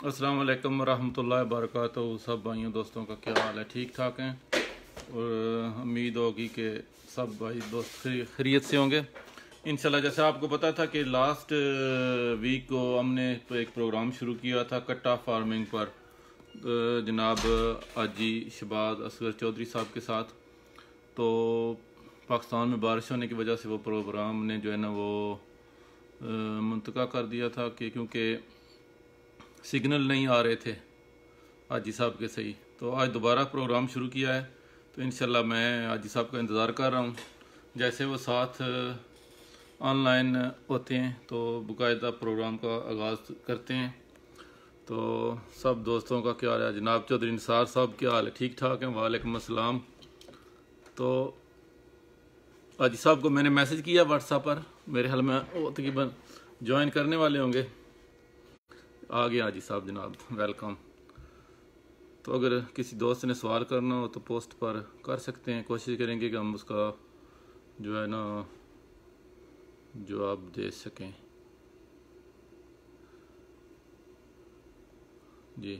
अस्सलाम वालेकुम रहमतुल्लाहि वबरकातुहू। सब भाइयों दोस्तों का क्या हाल है? ठीक ठाक हैं और उम्मीद होगी कि सब भाई दोस्त खैरियत से होंगे इंशाल्लाह। जैसे आपको पता था कि लास्ट वीक को हमने तो एक प्रोग्राम शुरू किया था कट्टा फार्मिंग पर जनाब हाजी शहबाज असगर चौधरी साहब के साथ। तो पाकिस्तान में बारिश होने की वजह से वो प्रोग्राम ने जो है ना वो मुंतका कर दिया था कि क्योंकि सिग्नल नहीं आ रहे थे हाजी साहब के सही। तो आज दोबारा प्रोग्राम शुरू किया है, तो इंशाल्लाह मैं हाजी साहब का इंतज़ार कर रहा हूँ। जैसे वो साथ ऑनलाइन होते हैं तो बाकायदा प्रोग्राम का आगाज़ करते हैं। तो सब दोस्तों का क्या हाल है? जनाब चौधरी निसार साहब क्या हाल है? ठीक ठाक हैं? वालेकुम अस्सलाम। तो हाजी साहब को मैंने मैसेज किया व्हाट्सएप पर, मेरे ख्याल में वो तकरीबन ज्वाइन करने वाले होंगे। आ गया हाजी साहब जनाब, वेलकम। तो अगर किसी दोस्त ने सवाल करना हो तो पोस्ट पर कर सकते हैं, कोशिश करेंगे कि हम उसका जो है ना जवाब दे सकें जी।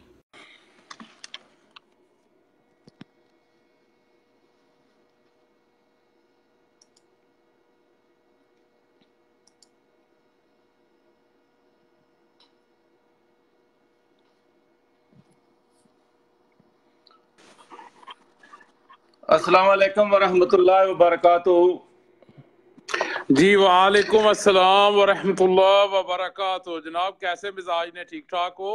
अस्सलाम वालेकुम वरहमतुल्लाहि वबरकातुहू। जी वालेकुम अस्सलाम वरहमतुल्लाह वबरकातुह। जनाब कैसे मिजाज ने? ठीक ठाक हो?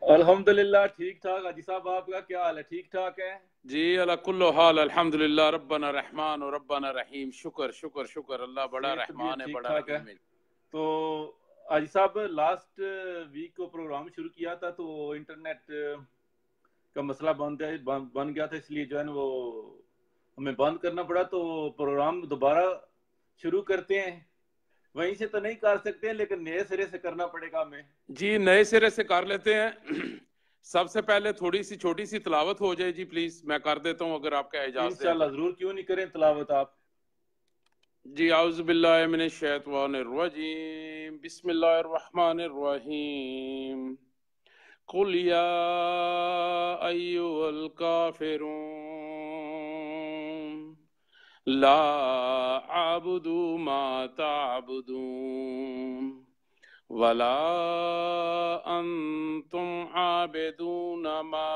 अल्हम्दुलिल्लाह ठीक ठाक। हाजी साहब आपका क्या हाल है? ठीक ठाक है जी अला कुल्लु हाल अल्हम्दुलिल्लाह रब्बना रहमान और रब्बना रहीम। शुक्र शुक्र शुक्र, अल्लाह बड़ा सेहत भी रहमान है, ठीक बड़ा ठाक है। रहीम है। तो हाजी साहब लास्ट वीक को प्रोग्राम शुरू किया था तो इंटरनेट का मसला बन गया था, इसलिए जो है ना वो हमें बंद करना पड़ा। तो प्रोग्राम दोबारा शुरू करते हैं। वहीं से तो नहीं कर सकते हैं लेकिन नए सिरे से करना पड़ेगा हमें। जी नए सिरे से कर लेते हैं। सबसे पहले थोड़ी सी छोटी सी तिलावत हो जाए जी, प्लीज। मैं कर देता हूँ अगर आपका इजाजत दें इंशाल्लाह तो। जरूर, क्यों नहीं करें तिलावत आप। जी आउज़ु बिल्लाहि मिनश शैतानिर रजीम, बिस्मिल्लाहिर रहमानिर रहीम। कुल या अय्युहल काफिरून ला अअबुदु मा तअबुदून वला अंतुम आबिदून मा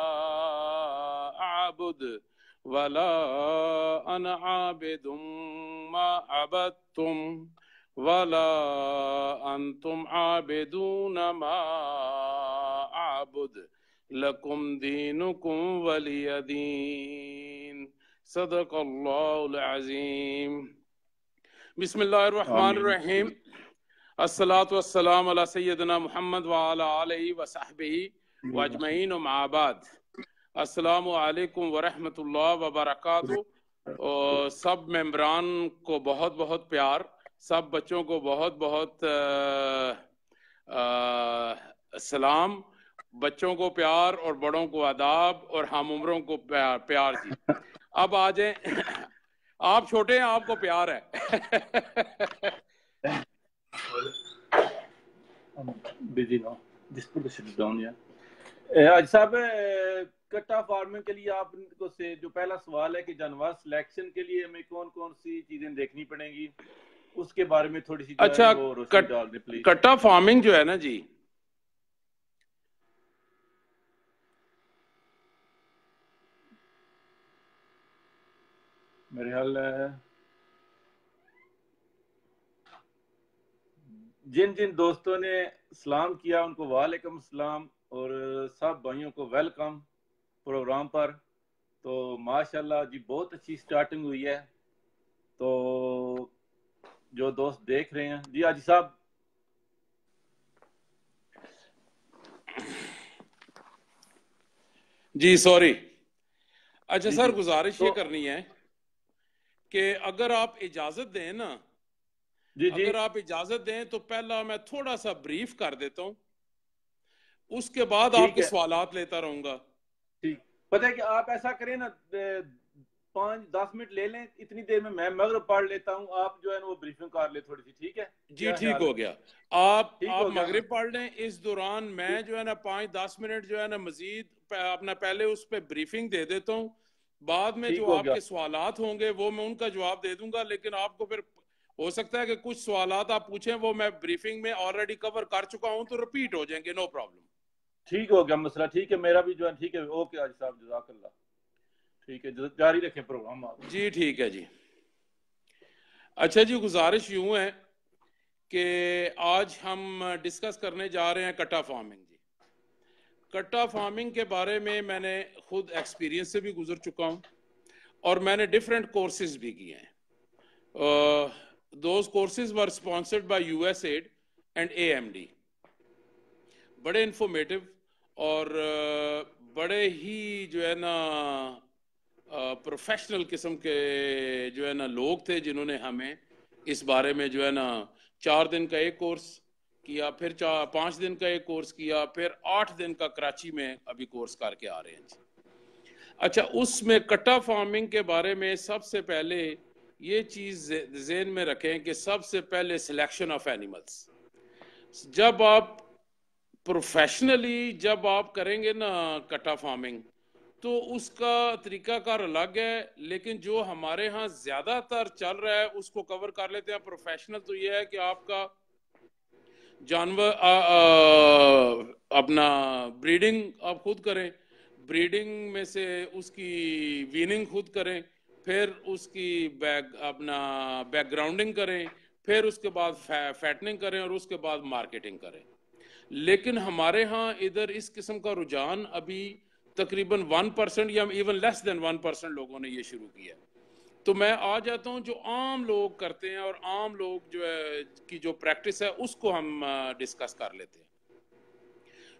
अअबुद वला अना आबिदुम मा अबदतुम वला अंतुम आबिदून मा आबुद लकुम दीनुकुम वलिय दीन। सदक़ल्लाहुल अज़ीम। बिस्मिल्लाहिर रहमानिर आमीन। रहीम। अस्सलातु वस्सलाम अला सय्यदना मुहम्मद व अला आलिहि व सहबिही व अजमईन व मा बाद। अस्सलामु अलैकुम व रहमतुल्लाहि व बरकातुहू। और सब मेंबरान को बहुत बहुत प्यार, सब बच्चों को बहुत बहुत सलाम। बच्चों को प्यार और बड़ों को आदाब और हम उम्रों को प्यार जी। अब आ जाए, आप छोटे हैं, आपको प्यार है। Busy no this put the down या हाजी साहब कट्टा फार्मिंग के लिए आपको से जो पहला सवाल है कि जानवर सिलेक्शन के लिए हमें कौन कौन सी चीजें देखनी पड़ेंगी, उसके बारे में थोड़ी सी जो है ना अच्छा, वो रोशनी डाल दे प्लीज। कट्टा फार्मिंग जो है ना जी, मेरे ख्याल जिन जिन दोस्तों ने सलाम किया उनको वालेकुम सलाम और सब भाइयों को वेलकम प्रोग्राम पर। तो माशाल्लाह जी बहुत अच्छी स्टार्टिंग हुई है। तो जो दोस्त देख रहे हैं जी हाजी साहब। जी सॉरी। अच्छा जी सर, जी गुजारिश तो ये करनी है कि अगर आप इजाजत दें ना, जी जी अगर आप इजाजत दें तो पहला मैं थोड़ा सा ब्रीफ कर देता हूं, उसके बाद ठीक आपके है। सवालात लेता रहूंगा। ठीक, पता है कि आप ऐसा करें ना 5-10 मिनट ले लें, इतनी देर में मैं मगरिब पढ़ लेता हूँ, आप जो है ना वो ब्रीफिंग कर ले थोड़ी सी, ठीक है? जी क्या ठीक ख्याल हो है? गया। आप ठीक आप हो गया ना? मगरिब पढ़ लें, इस दौरान मैं ठीक। जो है ना 5-10 मिनट जो है ना मजीद अपना पहले उस पर ब्रीफिंग दे देता हूँ। बाद में ठीक जो हो गया। आपके सवालात होंगे वो मैं उनका जवाब दे दूंगा, लेकिन आपको फिर हो सकता है कि कुछ सवालात आप पूछें वो मैं ब्रीफिंग में ऑलरेडी कवर कर चुका हूं, तो रिपीट हो जाएंगे, नो प्रॉब्लम। ठीक हो गया मसला, ठीक है, मेरा भी जो है ठीक है। ओके आज साहब, जज़ाकल्लाह। ठीक है, जारी रखें प्रोग्राम आप। जी ठीक है जी। अच्छा जी, गुजारिश यूं है कि आज हम डिस्कस करने जा रहे हैं कट्टा फार्मिंग जी। कट्टा फार्मिंग के बारे में मैंने खुद एक्सपीरियंस से भी गुजर चुका हूं और मैंने डिफरेंट कोर्सेज भी किए हैं। Those courses were sponsored by USAID and AMD. बड़े इंफॉर्मेटिव और बड़े ही जो है ना प्रोफेशनल किस्म के जो है ना लोग थे, जिन्होंने हमें इस बारे में जो है ना 4 दिन का एक कोर्स किया, फिर 5 दिन का एक कोर्स किया, फिर 8 दिन का कराची में अभी कोर्स करके आ रहे हैं जी। अच्छा, उसमें कट्टा फार्मिंग के बारे में सबसे पहले ये चीज़ ज़हन में रखें कि सबसे पहले सिलेक्शन ऑफ एनिमल्स। जब आप प्रोफेशनली जब आप करेंगे ना कट्टा फार्मिंग, तो उसका तरीकाकार अलग है, लेकिन जो हमारे यहाँ ज़्यादातर चल रहा है उसको कवर कर लेते हैं। प्रोफेशनल तो ये है कि आपका जानवर अपना ब्रीडिंग आप खुद करें, ब्रीडिंग में से उसकी वीनिंग खुद करें, फिर उसकी अपना बैकग्राउंडिंग करें, फिर उसके बाद फैटनिंग करें और उसके बाद मार्केटिंग करें। लेकिन हमारे यहाँ इधर इस किस्म का रुझान अभी तकरीबन 1% या इवन लेस देन 1% लोगों ने ये शुरू किया। तो मैं आ जाता हूँ जो आम लोग करते हैं और आम लोग जो है की जो प्रैक्टिस है उसको हम डिस्कस कर लेते हैं।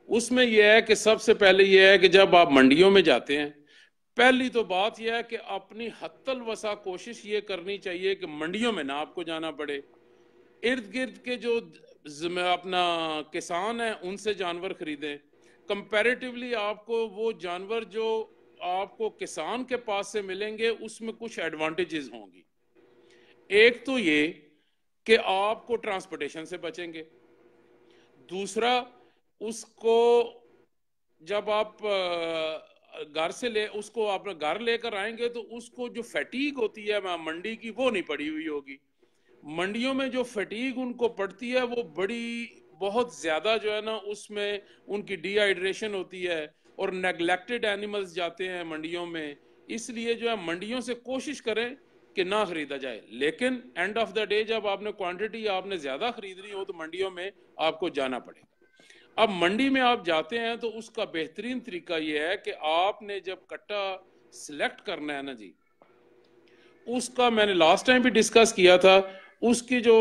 उसमें यह है कि सबसे पहले यह है कि जब आप मंडियों में जाते हैं, पहली तो बात यह है कि अपनी हत्तल वसा कोशिश ये करनी चाहिए कि मंडियों में ना आपको जाना पड़े। इर्द गिर्द के जो अपना किसान है उनसे जानवर खरीदें। कंपैरेटिवली आपको वो जानवर जो आपको किसान के पास से मिलेंगे उसमें कुछ एडवांटेजेस होंगी। एक तो ये कि आपको ट्रांसपोर्टेशन से बचेंगे। दूसरा, उसको जब आप घर से ले उसको आप घर लेकर आएंगे तो उसको जो फैटीग होती है मंडी की वो नहीं पड़ी हुई होगी। मंडियों में जो फटीग उनको पड़ती है वो बड़ी बहुत ज्यादा जो है ना उसमें उनकी डिहाइड्रेशन होती है और नेग्लेक्टेड एनिमल्स जाते हैं मंडियों में। इसलिए जो है मंडियों से कोशिश करें कि ना खरीदा जाए, लेकिन एंड ऑफ द डे जब आपने क्वांटिटी आपने ज्यादा खरीदनी हो तो मंडियों में आपको जाना पड़ेगा। अब मंडी में आप जाते हैं तो उसका बेहतरीन तरीका यह है कि आपने जब कट्टा सिलेक्ट करना है ना जी, उसका मैंने लास्ट टाइम भी डिस्कस किया था। उसकी जो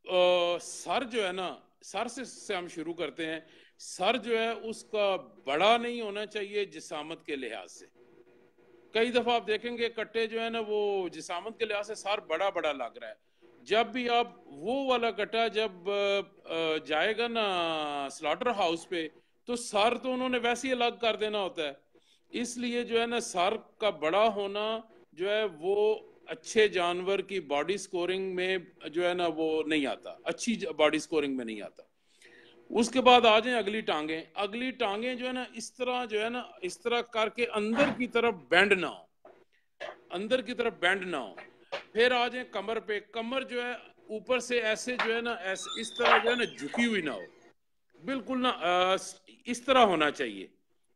सर जो है ना, सर से हम शुरू करते हैं। सर जो है उसका बड़ा नहीं होना चाहिए जिसामत के लिहाज से। कई दफा आप देखेंगे कट्टे जो है ना वो जिसामत के लिहाज से सर बड़ा बड़ा लग रहा है। जब भी आप वो वाला कट्टा जब जाएगा ना स्लॉटर हाउस पे, तो सर तो उन्होंने वैसे ही अलग कर देना होता है। इसलिए जो है ना सर का बड़ा होना जो है वो अच्छे जानवर की बॉडी स्कोरिंग में जो है ना वो नहीं आता, अच्छी बॉडी स्कोरिंग में नहीं आता। उसके बाद आ जाए अगली टांगे। अगली टांगे जो है ना इस तरह जो है ना इस तरह करके अंदर की तरफ बेंड ना हो, अंदर की तरफ बेंड ना हो। फिर आ जाए कमर पे। कमर जो है ऊपर से ऐसे जो है ना ऐसे इस तरह जो है ना झुकी हुई ना हो, बिल्कुल ना इस तरह होना चाहिए।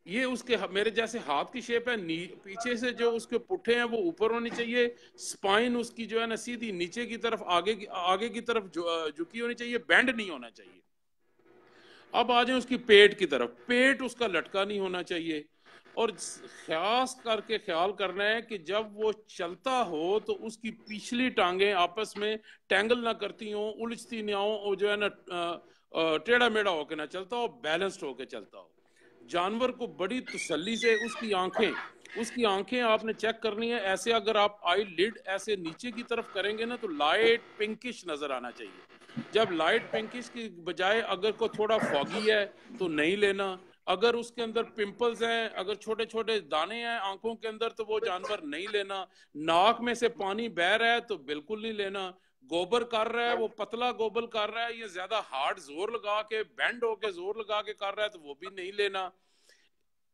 ये उसके मेरे जैसे हाथ की शेप है। पीछे से जो उसके पुट्ठे हैं वो ऊपर होनी चाहिए। स्पाइन उसकी जो है ना सीधी नीचे की तरफ आगे की तरफ झुकी होनी चाहिए, बेंड नहीं होना चाहिए। अब आ जाए उसकी पेट की तरफ। पेट उसका लटका नहीं होना चाहिए और खास करके ख्याल करना है कि जब वो चलता हो तो उसकी पिछली टांगे आपस में टैंगल ना करती हो, उलझती ना हो और जो है ना टेढ़ा मेढ़ा होकर ना चलता हो, बैलेंस्ड होकर चलता हो। जानवर को बड़ी तसल्ली से उसकी आंखें आपने चेक करनी है। ऐसे अगर आप आई लिड ऐसे नीचे की तरफ करेंगे ना तो लाइट पिंकिश नजर आना चाहिए। जब लाइट पिंकिश की बजाय अगर को थोड़ा फॉगी है तो नहीं लेना, अगर उसके अंदर पिंपल्स हैं, अगर छोटे छोटे दाने हैं आंखों के अंदर, तो वो जानवर नहीं लेना। नाक में से पानी बह रहा है तो बिल्कुल नहीं लेना। गोबर कर रहा है, वो पतला गोबर कर रहा है, ये ज्यादा हार्ड जोर लगा के बेंड होके जोर लगा के कर रहा है, तो वो भी नहीं लेना।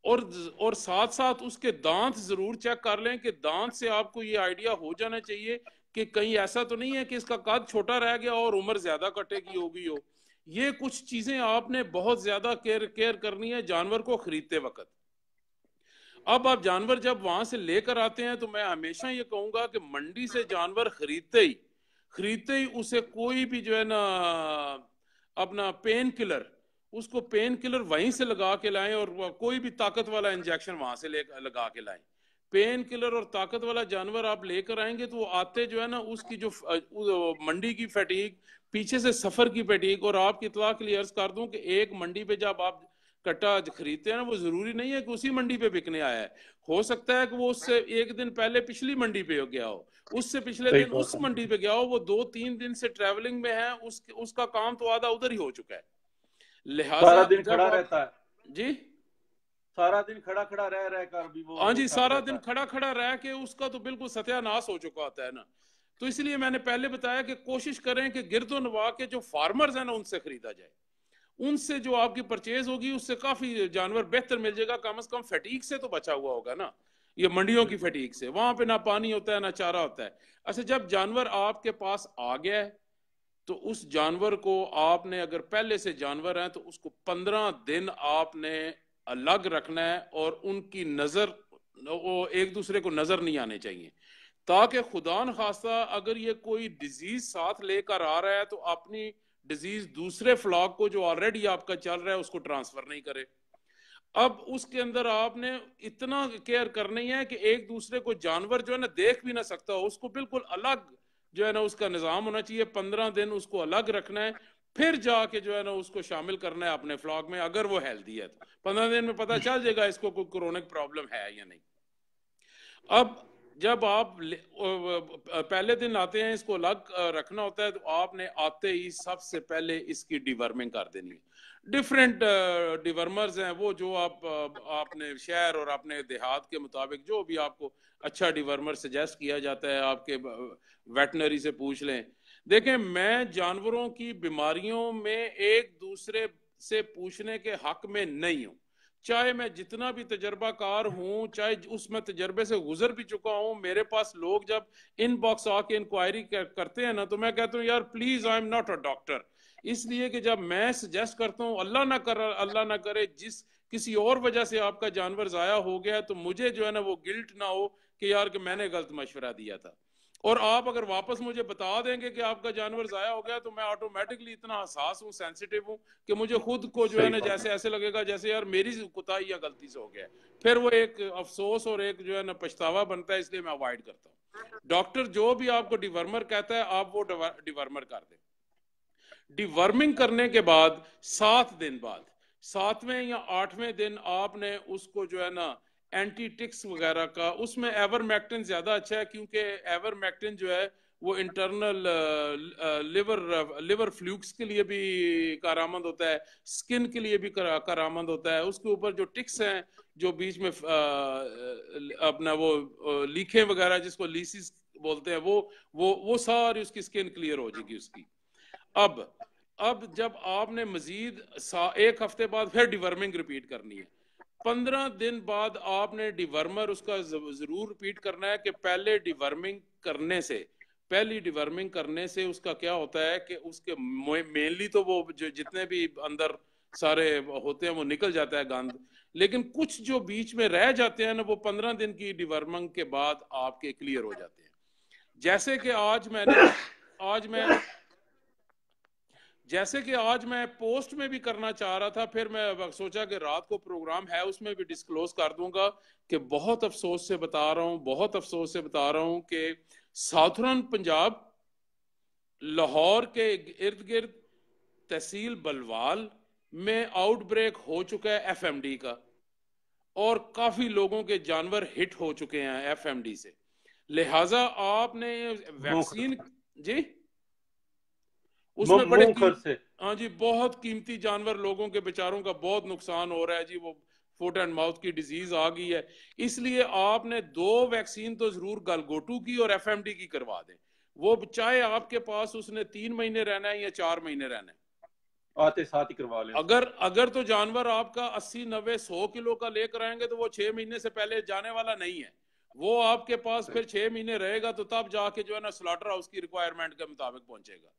और साथ साथ उसके दांत जरूर चेक कर लें कि दांत से आपको ये आइडिया हो जाना चाहिए कि कहीं ऐसा तो नहीं है कि इसका कद छोटा रह गया और उम्र ज्यादा कटेगी होगी हो। ये कुछ चीजें आपने बहुत ज्यादा केयर करनी है जानवर को खरीदते वक्त। अब आप जानवर जब वहां से लेकर आते हैं तो मैं हमेशा ये कहूंगा कि मंडी से जानवर खरीदते ही उसे कोई भी जो है ना अपना पेन किलर, उसको पेन किलर वहीं से लगा के लाएं, और कोई भी ताकत वाला इंजेक्शन वहां से लगा के लाएं। पेन किलर और ताकत वाला जानवर आप लेकर आएंगे तो वो आते जो है ना उसकी जो मंडी की फैटीग, पीछे से सफर की फैटीग। और आपकी इत्तला के लिए अर्ज कर दूं कि एक मंडी पे जब आप कट्टा खरीदते हैं ना, वो जरूरी नहीं है कि उसी मंडी पे बिकने आया है। हो सकता है कि वो उससे एक दिन पहले पिछली मंडी पे गया हो, उससे पिछले दिन उस मंडी पे गया हो, वो 2-3 दिन से ट्रेवलिंग में है, उसका काम तो आधा उधर ही हो चुका है। लिहाजा सारा दिन खड़ा रहता है जी, सारा दिन खड़ा खड़ा रह कर भी वो, हाँ जी, सारा दिन खड़ा खड़ा रह के उसका तो बिल्कुल सत्यानाश हो चुका होता है ना। तो इसलिए मैंने पहले बताया कि कोशिश करें कि गिरदो नवा के जो फार्मर्स हैं ना उनसे खरीदा जाए। उनसे जो आपकी परचेज होगी उससे काफी जानवर बेहतर मिल जाएगा, कम से कम फटीक से तो बचा हुआ होगा ना, ये मंडियों की फटीक से। वहां पे ना पानी होता है ना चारा होता है। अच्छा, जब जानवर आपके पास आ गया है तो उस जानवर को आपने, अगर पहले से जानवर है तो उसको 15 दिन आपने अलग रखना है, और उनकी नजर, वो एक दूसरे को नजर नहीं आने चाहिए, ताकि खुदा न खास्ता अगर ये कोई डिजीज साथ लेकर आ रहा है तो अपनी डिजीज दूसरे फ्लॉक को जो ऑलरेडी आपका चल रहा है उसको ट्रांसफर नहीं करे। अब उसके अंदर आपने इतना केयर करनी है कि एक दूसरे को जानवर जो है ना देख भी ना सकता हो, उसको बिल्कुल अलग जो है ना उसका निजाम होना चाहिए। 15 दिन उसको अलग रखना है, फिर जाके जो है ना उसको शामिल करना है अपने फ्लॉक में। अगर वो हेल्दी है तो 15 दिन में पता चल जाएगा इसको कोई क्रोनिक प्रॉब्लम है या नहीं। अब जब आप पहले दिन आते हैं, इसको अलग रखना होता है, तो आपने आते ही सबसे पहले इसकी डिवर्मिंग कर देनी है। डिफरेंट डिवर्मर्स हैं वो, जो आपने शहर और अपने देहात के मुताबिक जो भी आपको अच्छा डिवर्मर सजेस्ट किया जाता है, आपके वेटनरी से पूछ लें। देखें, मैं जानवरों की बीमारियों में एक दूसरे से पूछने के हक में नहीं हूं। चाहे मैं जितना भी तजर्बाकार हूं, चाहे उसमें तजर्बे से गुजर भी चुका हूं, मेरे पास लोग जब इनबॉक्स आके इंक्वायरी करते हैं ना, तो मैं कहता हूं यार please, I am not a doctor. इसलिए कि जब मैं सजेस्ट करता हूं, अल्लाह ना करे जिस किसी और वजह से आपका जानवर जाया हो गया, तो मुझे जो है ना वो गिल्ट ना हो कि यार कि मैंने गलत मशवरा दिया था। और आप अगर वापस मुझे बता देंगे कि आपका जानवर जाया हो गया, तो मैं ऑटोमेटिकली इतना हसास हूँ, सेंसिटिव हूँ, कि मुझे खुद को जो है ना जैसे ऐसे लगेगा जैसे यार मेरी कोताही या गलती से हो गया। फिर वो एक अफसोस और एक जो है ना पछतावा बनता है, इसलिए मैं अवॉइड करता हूँ। डॉक्टर जो भी आपको डिवर्मर कहता है, आप वो डिवर्मर कर दें। डिवर्मिंग करने के बाद 7 दिन बाद, 7वें या 8वें दिन आपने उसको जो है ना एंटी टिक्स वगैरह का, उसमें एवरमेक्टिन ज्यादा अच्छा है, क्योंकि एवरमेक्टिन जो है वो इंटरनल लिवर फ्लूक्स के लिए भी कारामंद होता है, स्किन के लिए भी कारामंद होता है। उसके ऊपर जो टिक्स हैं, जो बीच में अपना वो लीखें वगैरह जिसको लीसिस बोलते हैं, वो सारी उसकी स्किन क्लियर हो जाएगी उसकी। अब जब आपने मजीद 1 हफ्ते बाद फिर डिवर्मिंग रिपीट करनी है, 15 दिन बाद आपने डिवर्मर उसका जरूर रिपीट करना है। कि पहली डिवर्मिंग करने से उसका क्या होता है कि उसके मेनली तो वो जो जितने भी अंदर सारे होते हैं वो निकल जाता है गंद, लेकिन कुछ जो बीच में रह जाते हैं ना, वो 15 दिन की डिवर्मिंग के बाद आपके क्लियर हो जाते हैं। जैसे कि आज मैं पोस्ट में भी करना चाह रहा था, फिर मैं सोचा कि रात को प्रोग्राम है उसमें भी डिस्क्लोज कर दूंगा कि बहुत अफसोस से बता रहा हूं कि साउथर्न पंजाब, लाहौर के इर्द गिर्द तहसील बलवाल में आउटब्रेक हो चुका है एफएमडी का, और काफी लोगों के जानवर हिट हो चुके हैं एफएमडी से। लिहाजा आपने वैक्सीन जी, उसमें बड़े हाँ जी, बहुत कीमती जानवर, लोगों के बेचारों का बहुत नुकसान हो रहा है जी। वो फुट एंड माउथ की डिजीज आ गई है, इसलिए आपने 2 वैक्सीन तो जरूर गलगोटू की और एफएमडी की करवा दें। वो चाहे आपके पास उसने 3 महीने रहना है या 4 महीने रहना है, आते साथ ही करवा लें। अगर तो जानवर आपका 80 90 100 किलो का लेकर आएंगे तो वो 6 महीने से पहले जाने वाला नहीं है। वो आपके पास फिर 6 महीने रहेगा तो तब जाके जो है ना स्लॉटर हाउस की रिक्वायरमेंट के मुताबिक पहुंचेगा।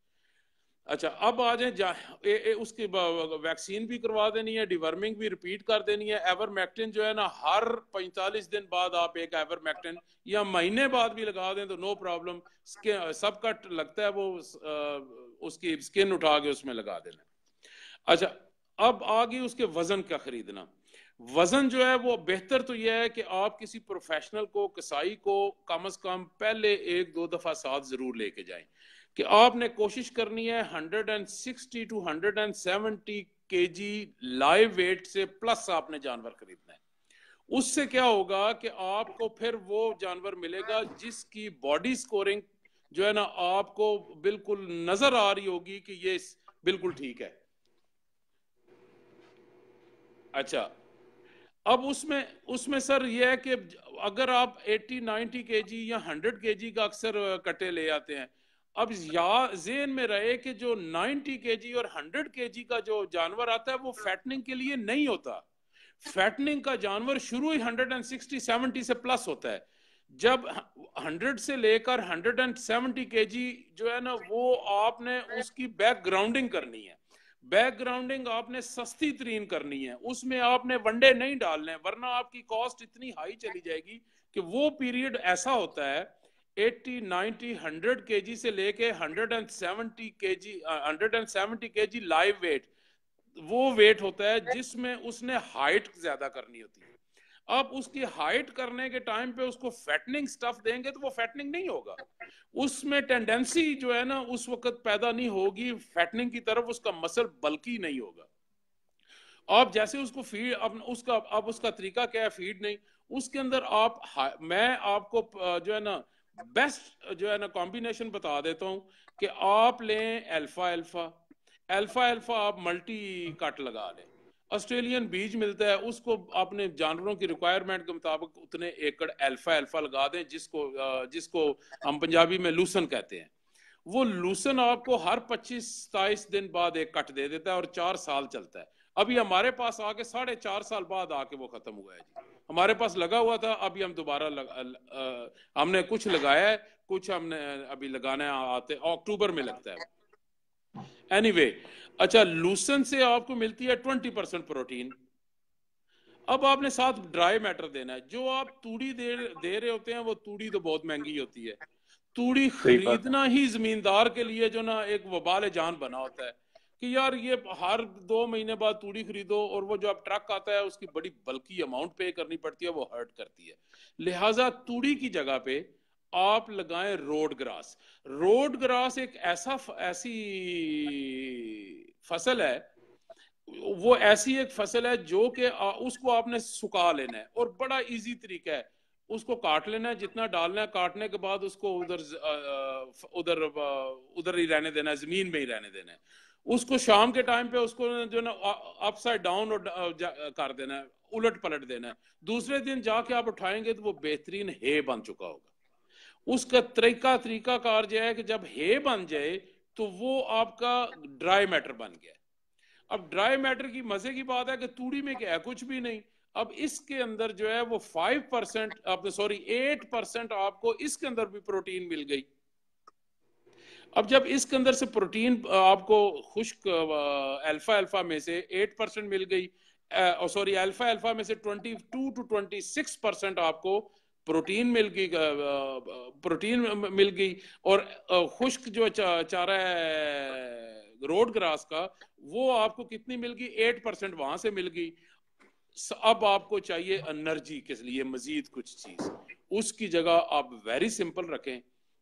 अच्छा, अब आ जाए उसकी वैक्सीन भी करवा देनी है, डिवर्मिंग भी रिपीट कर देनी है। एवरमेक्टिन जो है ना हर 45 दिन बाद आप एक एवरमेक्टिन, या महीने बाद भी लगा दें तो नो प्रॉब्लम। सब कट लगता है वो उसकी स्किन उठा के उसमें लगा देना। अच्छा, अब आ गई उसके वजन का खरीदना। वजन जो है वो बेहतर तो यह है कि आप किसी प्रोफेशनल को, कसाई को कम से कम पहले 1-2 दफा साथ जरूर लेके जाएं कि आपने कोशिश करनी है 160 to 170 केजी लाइव वेट से प्लस आपने जानवर खरीदना है। उससे क्या होगा कि आपको फिर वो जानवर मिलेगा जिसकी बॉडी स्कोरिंग जो है ना आपको बिल्कुल नजर आ रही होगी कि ये बिल्कुल ठीक है। अच्छा, अब उसमें सर ये है कि अगर आप 80-90 केजी या 100 केजी का अक्सर कट्टे ले आते हैं, अब ज़हन में रहे कि जो 90 केजी और 100 केजी का जो जानवर आता है वो फैटनिंग के लिए नहीं होता। फैटनिंग का जानवर शुरू ही 160-70 से प्लस होता है। जब 100 से लेकर 170 केजी जो है ना, वो आपने उसकी बैकग्राउंडिंग करनी है। बैकग्राउंडिंग आपने सस्ती तरीन करनी है, उसमें आपने वनडे नहीं डालने, वरना आपकी कॉस्ट इतनी हाई चली जाएगी कि वो पीरियड ऐसा होता है 80-90-100 केजी से लेके 170 केजी लाइव वेट, वो वेट होता है जिसमें उसने हाइट ज्यादा करनी होती है। आप उसकी हाइट करने के टाइम पे उसको फैटनिंग स्टफ देंगे तो वो फैटनिंग नहीं होगा, उसमें टेंडेंसी जो है ना उस वक्त पैदा नहीं होगी फैटनिंग की तरफ, उसका मसल बल्कि नहीं होगा। आप जैसे उसको फीड, अब उसका तरीका क्या है, फीड नहीं, उसके अंदर मैं आपको जो है ना बेस्ट जो है ना कॉम्बिनेशन बता देता हूं कि आप लें अल्फा अल्फा अल्फा अल्फा आप मल्टी कट लगा लें। ऑस्ट्रेलियन बीज मिलता है, उसको अपने जानवरों की रिक्वायरमेंट के मुताबिक उतने एकड़ अल्फा अल्फा लगा दें, जिसको हम पंजाबी में लूसन कहते हैं। वो लूसन आपको हर 25-27 दिन बाद एक कट दे देता है और 4 साल चलता है। अभी हमारे पास आके 4.5 साल बाद आके वो खत्म हुआ है जी। हमारे पास लगा हुआ था, अभी हम दोबारा हमने कुछ लगाया है, कुछ हमने अभी लगाना है, आते अक्टूबर में लगता है। एनीवे, अच्छा, लूसन से आपको मिलती है 20% प्रोटीन। अब आपने साथ ड्राई मैटर देना है। जो आप तूड़ी दे रहे होते हैं वो तूड़ी तो बहुत महंगी होती है। तूड़ी खरीदना ही जमींदार के लिए जो ना एक वबाल जान बना होता है कि यार ये हर 2 महीने बाद तूड़ी खरीदो, और वो जो अब ट्रक आता है उसकी बड़ी बल्कि अमाउंट पे करनी पड़ती है, वो हर्ट करती है। लिहाजा तूड़ी की जगह पे आप लगाएं रोड ग्रास। रोड ग्रास एक ऐसी फसल है, वो ऐसी एक फसल है जो कि उसको आपने सुखा लेना है और बड़ा इजी तरीका है। उसको काट लेना है, जितना डालना है, काटने के बाद उसको उधर उधर ही रहने देना है, जमीन में ही रहने देना है। उसको शाम के टाइम पे उसको जो ना अपसाइड डाउन कर देना है, उलट पलट देना है। दूसरे दिन जाके आप उठाएंगे तो वो बेहतरीन हे बन चुका होगा। उसका तरीका कार जो है कि जब हे बन जाए तो वो आपका ड्राई मैटर बन गया। अब ड्राई मैटर की मजे की बात है कि तूड़ी में क्या है, कुछ भी नहीं। अब इसके अंदर जो है वो 5% आपने 8% आपको इसके अंदर भी प्रोटीन मिल गई। अब जब इसके अंदर से प्रोटीन आपको खुश्क अल्फा अल्फा में से 8% मिल गई, अल्फा अल्फा में से 22 to 26% आपको प्रोटीन मिल गई, और खुश्क जो चारा है रोड ग्रास का, वो आपको कितनी मिल गई, 8% वहां से मिल गई। अब आपको चाहिए एनर्जी के लिए मजीद कुछ चीज, उसकी जगह आप वेरी सिंपल रखें।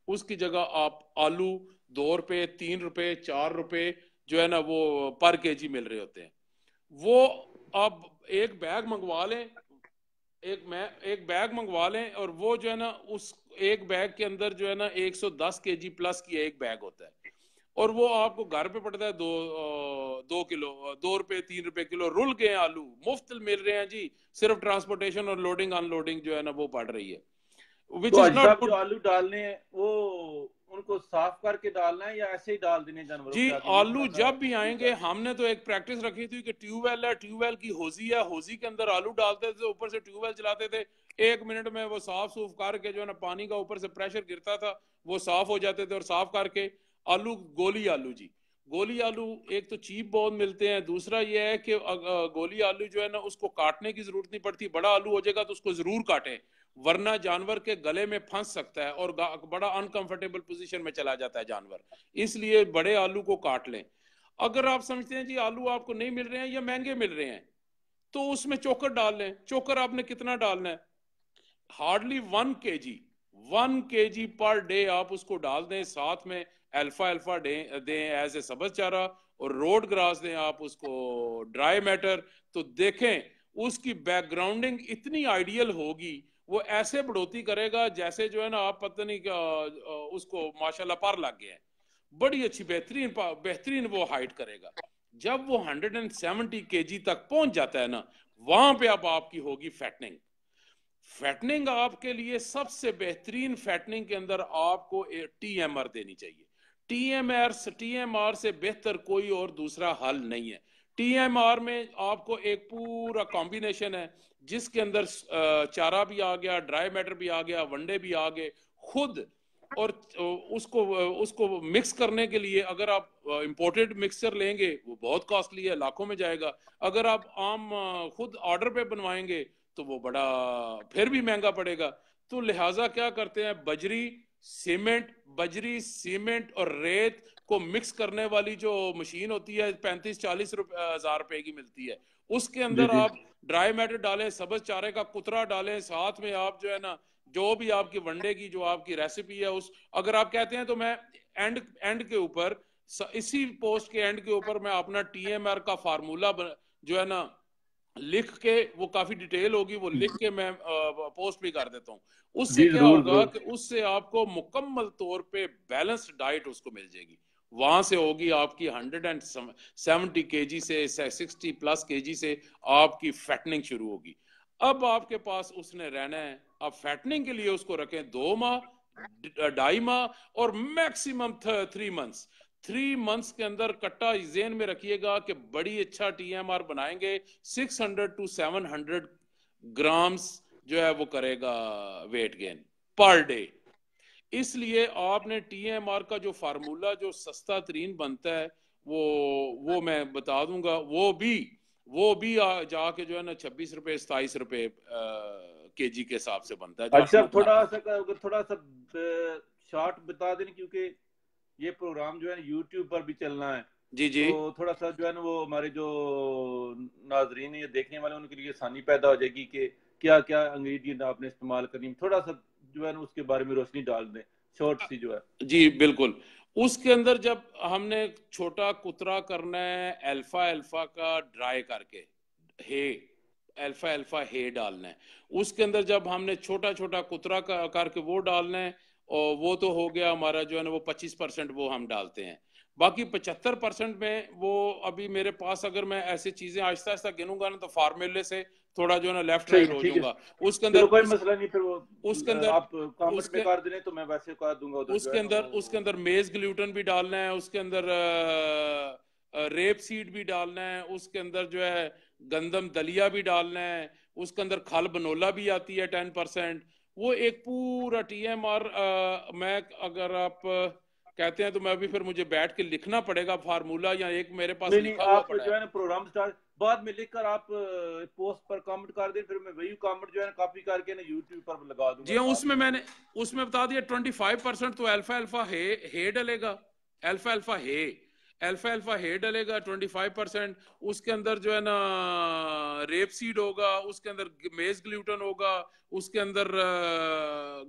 उसकी जगह आप आलू 2 रुपए 3 रुपए 4 रुपए जो है ना वो पर केजी मिल रहे होते हैं, वो आप एक बैग मंगवा लें, एक बैग मंगवा लें, और वो जो है ना उस एक बैग के अंदर जो है ना 110 केजी प्लस की एक बैग होता है, और वो आपको घर पे पड़ता है 2 किलो, 2 रुपए 3 रुपए किलो रुल गए आलू मुफ्त मिल रहे हैं जी। सिर्फ ट्रांसपोर्टेशन और लोडिंग अनलोडिंग जो है ना वो पड़ रही है, तो विच इज हाजी नॉट साहब जो गुड। आलू डालने हैं वो उनको साफ करके डालना है या ऐसे ही डाल देने जानवरों जी के आगे, ये आलू थोड़ा सा जब भी आएंगे, पूछना। हमने तो एक प्रैक्टिस रखी थी कि ट्यूबवेल है, ट्यूबवेल की होजी है, होजी के अंदर आलू डालते थे, ऊपर से ट्यूबवेल चलाते थे, 1 मिनट में वो साफ सूफ करके जो है ना पानी का ऊपर से प्रेशर गिरता था वो साफ हो जाते थे, और साफ करके आलू, गोली आलू जी, गोली आलू एक तो चीप बहुत मिलते हैं, दूसरा ये है कि गोली आलू जो है ना उसको काटने की जरूरत नहीं पड़ती। बड़ा आलू हो जाएगा तो उसको जरूर काटें, वरना जानवर के गले में फंस सकता है और बड़ा अनकंफर्टेबल पोजीशन में चला जाता है जानवर, इसलिए बड़े आलू को काट लें। अगर आप समझते हैं जी आलू आपको नहीं मिल रहे हैं या महंगे मिल रहे हैं, तो उसमें चोकर डाल लें। चोकर आपने कितना डालना है? हार्डली 1 kg पर डे आप उसको डाल दें। साथ में अल्फा अल्फा दें एज ए सब्ज चारा, और रोड ग्रास दें आप उसको, ड्राई मैटर। तो देखें उसकी बैकग्राउंडिंग इतनी आइडियल होगी, वो ऐसे बढ़ोतरी करेगा जैसे जो है ना आप पता नहीं उसको माशाल्लाह पर लग गया है। बड़ी अच्छी बेहतरीन बेहतरीन वो हाइट करेगा। जब वो 170 kg तक पहुंच जाता है ना, वहां पे अब आपकी होगी फैटनिंग। फैटनिंग आपके लिए सबसे बेहतरीन फैटनिंग के अंदर आपको टीएमआर देनी चाहिए। टीएमआर से बेहतर कोई और दूसरा हल नहीं है। टीएमआर में आपको एक पूरा कॉम्बिनेशन है जिसके अंदर चारा भी आ गया, ड्राई मैटर भी आ गया, वनडे भी आ गए खुद। और उसको उसको मिक्स करने के लिए अगर आप इंपोर्टेड मिक्सचर लेंगे वो बहुत कॉस्टली है, लाखों में जाएगा। अगर आप आम खुद ऑर्डर पे बनवाएंगे तो वो बड़ा फिर भी महंगा पड़ेगा। तो लिहाजा क्या करते हैं, बजरी सीमेंट और रेत को मिक्स करने वाली जो मशीन होती है 35-40 हजार रुपए की मिलती है, उसके जी अंदर जी। आप ड्राई मैटर डालें, सब्ज चारे का कुतरा डालें, साथ में आप जो है ना जो भी आपकी वनडे की जो आपकी रेसिपी है उस, अगर आप कहते हैं तो मैं एंड एंड के ऊपर, इसी पोस्ट के एंड के ऊपर मैं अपना टीएमआर का फार्मूला जो है ना लिख के, वो काफी डिटेल होगी, वो लिख के मैं पोस्ट भी कर देता हूँ। उससे जी क्या जरूर होगा जरूर। कि उससे आपको मुकम्मल तौर पे बैलेंस्ड डाइट उसको मिल जाएगी। वहां से होगी आपकी 170 kg से 60+ kg से आपकी फैटनिंग शुरू होगी। अब आपके पास उसने रहना है, अब फैटनिंग के लिए उसको रखें 2 माह, 2.5 माह और मैक्सिमम 3 मंथ्स। 3 मंथ्स के अंदर कट्टा जेन में रखिएगा कि बड़ी अच्छा टीएमआर बनाएंगे। 600 to 700 ग्राम्स जो है वो करेगा वेट गेन पर डे। इसलिए आपने टीएमआर का जो फार्मूला जो सस्ता तरीन बनता है वो मैं बता दूंगा, वो भी जाके जो है ना 26 रुपए 27 रुपए केजी के हिसाब से बनता है, जो अच्छा अपना साहब थोड़ा बनाते सा अगर थोड़ा सा शॉर्ट बता दें, क्योंकि ये प्रोग्राम जो है यूट्यूब पर भी चलना है, हैं। जी जी तो थोड़ा सा जो है ना वो हमारे जो नाजरीन है, देखने वाले, उनके लिए आसानी पैदा हो जाएगी कि क्या क्या इंग्रेडिएंट आपने इस्तेमाल करनी, थोड़ा सा जो है ना उसके बारे में रोशनी डाल दें, शॉर्ट सी जो है। जी बिल्कुल। उसके अंदर जब हमने छोटा कुतरा करना है अल्फा अल्फा का ड्राई करके, हे अल्फा अल्फा हे डालना है। उसके अंदर जब हमने छोटा छोटा कुतरा करके वो डालना है, और वो तो हो गया हमारा जो है ना वो 25% वो हम डालते हैं। बाकी 75% में वो अभी मेरे पास, अगर मैं ऐसी चीजें आहिस्ता आहिस्ता गिनूंगा ना तो फार्मूले से थोड़ा जो है ना लेफ्ट सही राइट हो ठीक है। जाऊंगा। उसके अंदर चलो कोई मसला नहीं, फिर वो उसके अंदर आप कमेंट में उसके कर दें तो मैं वैसे कर दूंगा उधर जो है ना उसके अंदर मेज ग्लूटन भी डालना है, उसके अंदर रेप सीड भी डालना है, उसके अंदर जो है गंदम दलिया भी डालना है, उसके अंदर खल बनोला भी आती है 10%। वो एक पूरा टीएमआर, मैं अगर आप कहते हैं तो मैं अभी फिर मुझे बैठ के लिखना पड़ेगा फार्मूला, या एक मेरे पास नहीं नहीं, लिखा हुआ आप पड़ा जो है। है ना प्रोग्राम स्टार्ट बाद में लिखकर आप पोस्ट पर कमेंट कर दें, फिर मैं वही कमेंट जो है ना कॉपी करके ना यूट्यूब पर लगा दूंगा जी हाँ, साथ उसमें में। मैंने उसमें बता दिया 25% तो अल्फा अल्फा हे डलेगा। अल्फा अल्फा अल्फा अल्फा हे डलेगा 25%। उसके अंदर जो है ना रेप सीड होगा, उसके अंदर मेज ग्लूटन होगा, उसके अंदर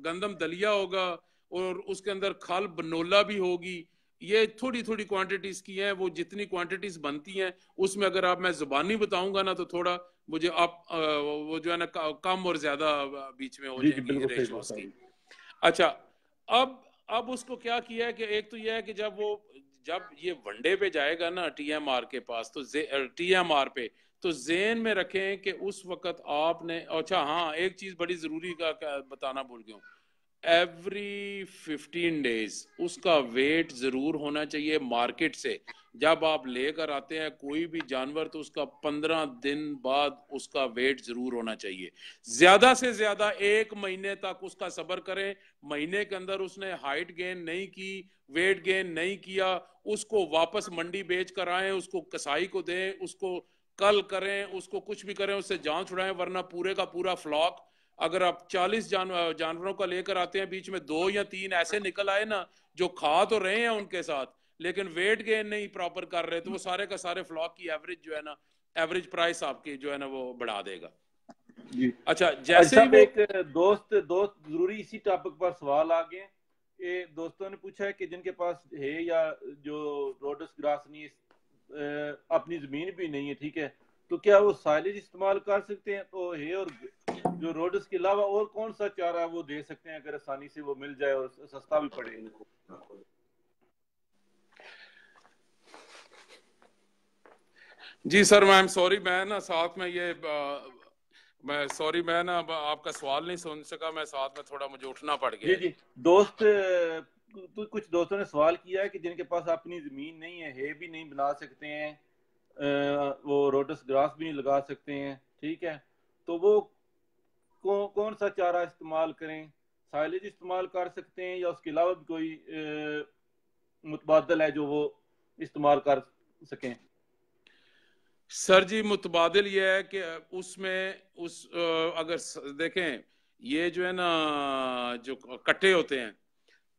गंदम दलिया होगा, और उसके अंदर खल बनोला भी होगी। ये थोड़ी थोड़ी क्वांटिटीज की हैं, वो जितनी क्वांटिटीज बनती हैं उसमें अगर आप मैं जुबानी बताऊंगा ना तो थोड़ा मुझे आप वो जो है ना कम और ज्यादा बीच में हो जी जी जाएंगी बिल्कुल सही रेशोस बात की। है। अच्छा, अब उसको क्या किया है कि एक तो यह है कि जब वो जब ये वनडे पे जाएगा ना टीएमआर के पास, तो टीएमआर पे तो ज़हन में रखें कि उस वक्त आपने, अच्छा हाँ एक चीज बड़ी जरूरी का बताना भूल गया हूँ, एवरी 15 डेज उसका वेट जरूर होना चाहिए मार्केट से। जब आप लेकर आते हैं कोई भी जानवर तो उसका 15 दिन बाद उसका वेट जरूर होना चाहिए। ज्यादा से ज्यादा 1 महीने तक उसका सब्र करें। महीने के अंदर उसने हाइट गेन नहीं की, वेट गेन नहीं किया, उसको वापस मंडी बेच कर आए, उसको कसाई को दें, उसको कल करें, उसको कुछ भी करें, उससे जान छुड़ाएं, वरना पूरे का पूरा फ्लॉक, अगर आप 40 जानवरों का लेकर आते हैं, बीच में 2 या 3 ऐसे निकल आए ना जो खा तो रहे हैं उनके साथ लेकिन वेट गेन नहीं प्रॉपर कर रहे, तो वो सारे का सारे फ्लॉक की एवरेज जो है ना, एवरेज प्राइस आपकी जो है ना वो बढ़ा देगा जी। अच्छा जैसे ही वो एक दोस्त जरूरी इसी टॉपिक पर सवाल आ गए। ये दोस्तों ने पूछा है कि जिनके पास है या जो रोडस ग्रास नहीं अपनी जमीन भी नहीं है, ठीक है, तो क्या वो साइलेज इस्तेमाल कर सकते हैं? तो है, और जो रोडस के अलावा और कौन सा चारा वो दे सकते हैं अगर आसानी से वो मिल जाए और सस्ता भी पड़े इनको? जी सर, मैं सॉरी, मैं ना साथ में ये मैं सॉरी, मैं ना आपका सवाल नहीं सुन सका, मैं साथ में थोड़ा मुझे उठना पड़ गया। जी जी, दोस्त तो कुछ दोस्तों ने सवाल किया है कि जिनके पास अपनी जमीन नहीं है भी नहीं बना सकते हैं, वो रोडस ग्रास भी नहीं लगा सकते हैं, ठीक है, तो वो कौन सा चारा इस्तेमाल करें? साइलेज इस्तेमाल कर सकते हैं या उसके अलावा भी कोई मुतबादल है जो वो इस्तेमाल कर सकें? सर जी मुतबादिल ये है कि उसमें अगर देखें, ये जो है ना जो कट्टे होते हैं,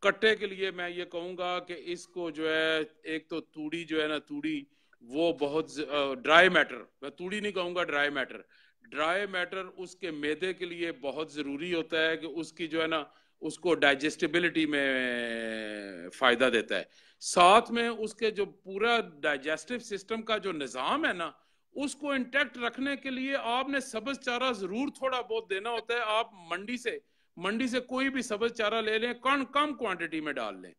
कट्टे के लिए मैं ये कहूंगा कि इसको जो है, एक तो तूड़ी जो है ना, तूड़ी वो बहुत ड्राई मैटर, मैं तूड़ी नहीं कहूंगा, ड्राई मैटर, ड्राई मैटर उसके मैदे के लिए बहुत जरूरी होता है कि उसकी जो है ना उसको डाइजेस्टिबिलिटी में फायदा देता है। साथ में उसके जो पूरा डाइजेस्टिव सिस्टम का जो निजाम है ना उसको इंटैक्ट रखने के लिए आपने सब्ज चारा जरूर थोड़ा बहुत देना होता है। आप मंडी से कोई भी सब्ज चारा ले लें, कम कम क्वांटिटी में डाल लें,